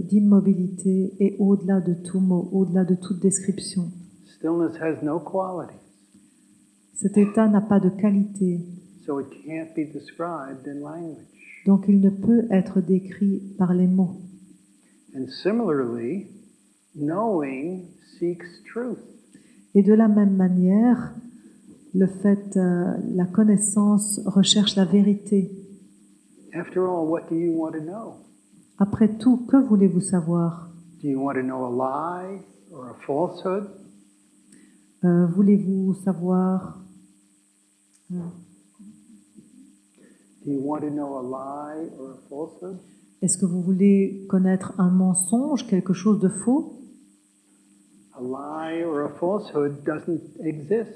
d'immobilité est au-delà de tout mot, au-delà de toute description. Stillness has no qualities. Cet état n'a pas de qualité. so it can't be described in language. Donc il ne peut être décrit par les mots. And similarly, knowing seeks truth. Et de la même manière, la connaissance recherche la vérité. After all, what do you want to know? Après tout, que voulez-vous savoir? Do you want to know a lie or a falsehood? Voulez-vous savoir Do you want to know a lie or a falsehood? Est-ce que vous voulez connaître un mensonge, quelque chose de faux? A lie or a falsehood doesn't exist.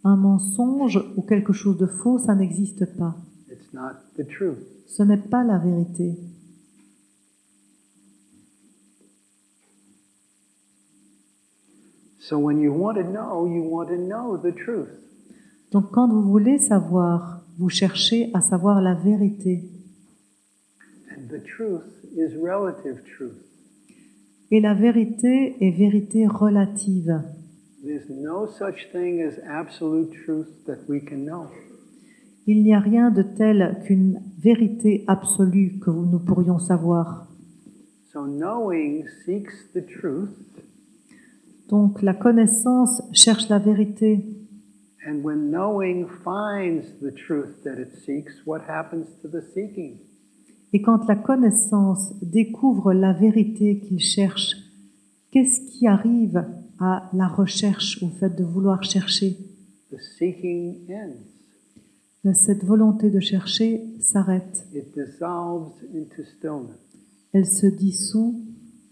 Un mensonge ou quelque chose de faux, ça n'existe pas. It's not the truth. Ce n'est pas la vérité. So when you want to know the truth. Donc quand vous voulez savoir, vous cherchez à savoir la vérité. And the truth is relative truth. Et la vérité est vérité relative. There's no such thing as absolute truth that we can know. Il n'y a rien de tel qu'une vérité absolue que nous pourrions savoir. So knowing seeks the truth. Donc la connaissance cherche la vérité. And when knowing finds the truth that it seeks, what happens to the seeking? Et quand la connaissance découvre la vérité qu'il cherche, qu'est-ce qui arrive à la recherche, au fait de vouloir chercher? The seeking ends. Cette volonté de chercher s'arrête. It dissolves into stillness. Elle se dissout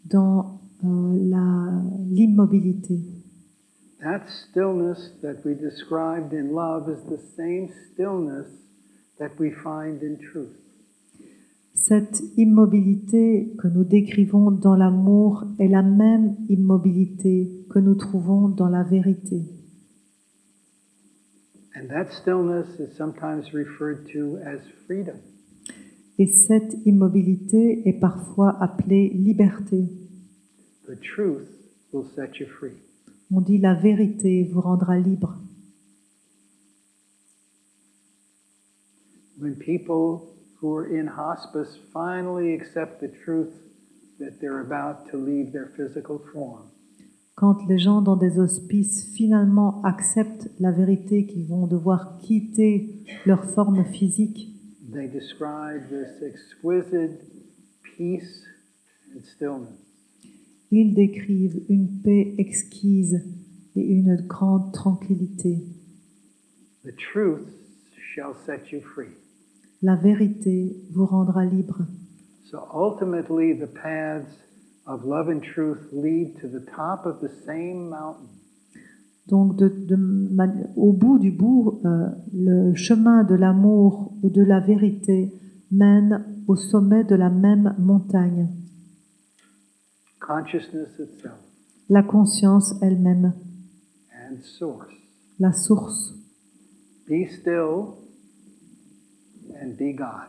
dans l'immobilité. That stillness that we described in love is the same stillness that we find in truth. Cette immobilité que nous décrivons dans l'amour est la même immobilité que nous trouvons dans la vérité. And that stillness is sometimes referred to as freedom. Et cette immobilité est parfois appelée liberté. The truth will set you free. On dit la vérité vous rendra libre. When people who are in hospice finally accept the truth that they're about to leave their physical form, Quand les gens dans des hospices finalement acceptent la vérité qu'ils vont devoir quitter leur forme physique, they describe this exquisite peace and stillness. ils décrivent une paix exquise et une grande tranquillité. The truth shall set you free. La vérité vous rendra libre. So ultimately, the paths of love and truth lead to the top of the same mountain. Donc, au bout du bout, le chemin de l'amour ou de la vérité mène au sommet de la même montagne. Consciousness itself La conscience elle-même, and source. la source. Be still and be God.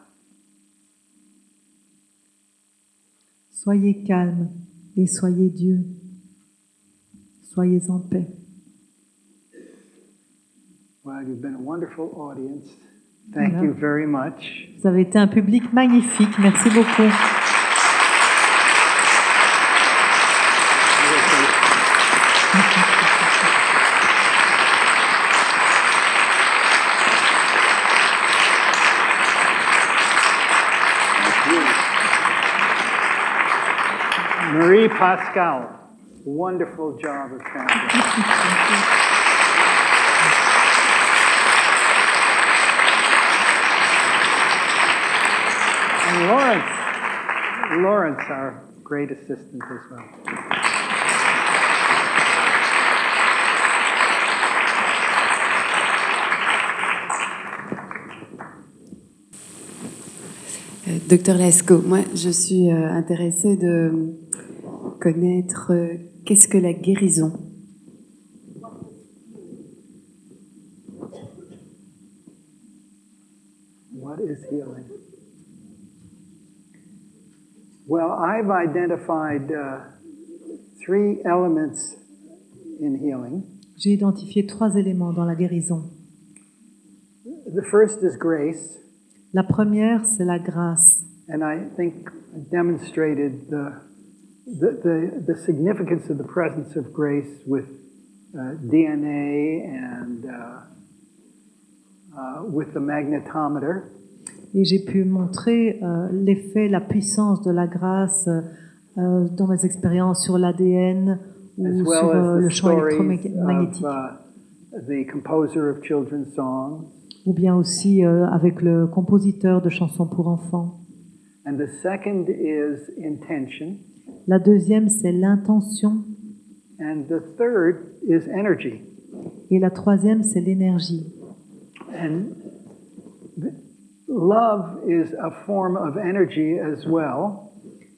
Soyez calme et soyez Dieu. Soyez en paix. Well, you've been a wonderful audience. Thank Voilà. you very much. Vous avez été un public magnifique. Merci beaucoup. Marie Pascal, wonderful job of translating. And Lawrence, our great assistant as well. Docteur Lascaux, moi je suis intéressée de connaître qu'est-ce que la guérison. What is healing? Well, I've identified 3 elements in healing. J'ai identifié 3 éléments dans la guérison. The first is grace, La première, c'est la grâce. and I think I demonstrated the significance of the presence of grace with DNA and with the magnetometer. Et j'ai pu montrer l'effet, la puissance de la grâce dans mes expériences sur l'ADN ou As sur well as le the champ stories électromagnétique. of the composer of children's songs. Ou bien aussi avec le compositeur de chansons pour enfants. And the second is intention. La deuxième, c'est l'intention. And the third is energy. Et la troisième, c'est l'énergie. And love is a form of energy as well.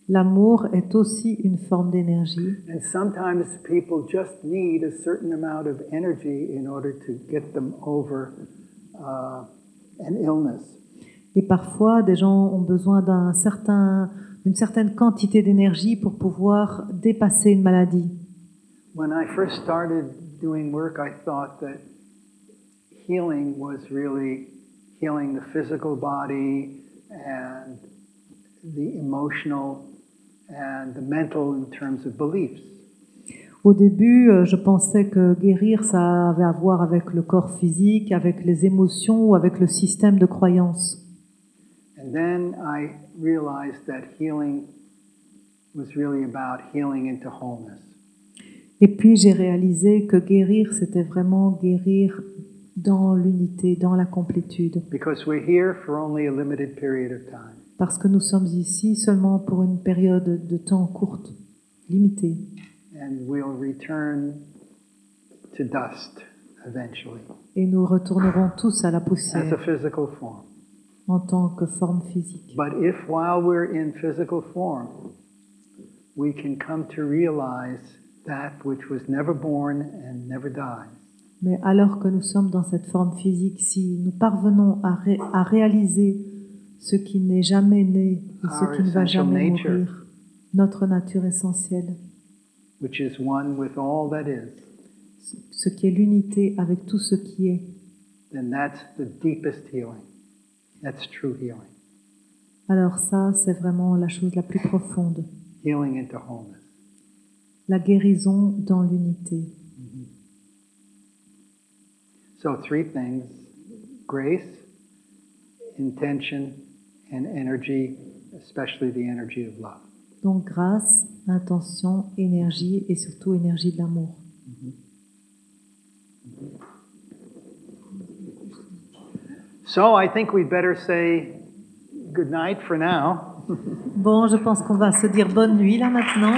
L'amour est aussi une forme d'énergie. And sometimes people just need a certain amount of energy in order to get them over an illness. Et parfois, des gens ont besoin d'une certaine quantité d'énergie pour pouvoir dépasser une maladie. When I first started doing work, I thought that healing was really healing the physical body and the emotional and the mental in terms of beliefs. Au début, je pensais que guérir, ça avait à voir avec le corps physique, avec les émotions ou avec le système de croyances. And then I realized that healing was really about healing into wholeness. Et puis j'ai réalisé que guérir, c'était vraiment guérir dans l'unité, dans la complétude. Because we're here for only a limited period of time. Parce que nous sommes ici seulement pour une période de temps courte, limitée. And we'll return to dust eventually Et nous retournerons tous à la as a poussière physical form. en tant que forme physique. But if while we're in physical form, we can come to realize that which was never born and never dies, Mais alors que nous sommes dans cette forme physique, si nous parvenons à réaliser ce qui n'est jamais né et ce qui ne va jamais mourir, notre nature essentielle, which is one with all that is, ce qui est l'unité avec tout ce qui est, then that's the deepest healing. That's true healing. alors ça, c'est vraiment la chose la plus profonde. Healing into wholeness. La guérison dans l'unité. So 3 things: grace, intention, and energy, especially the energy of love. Donc grâce, intention, énergie et surtout énergie de l'amour. So I think we'd better say good night for now. Bon, je pense qu'on va se dire bonne nuit là maintenant.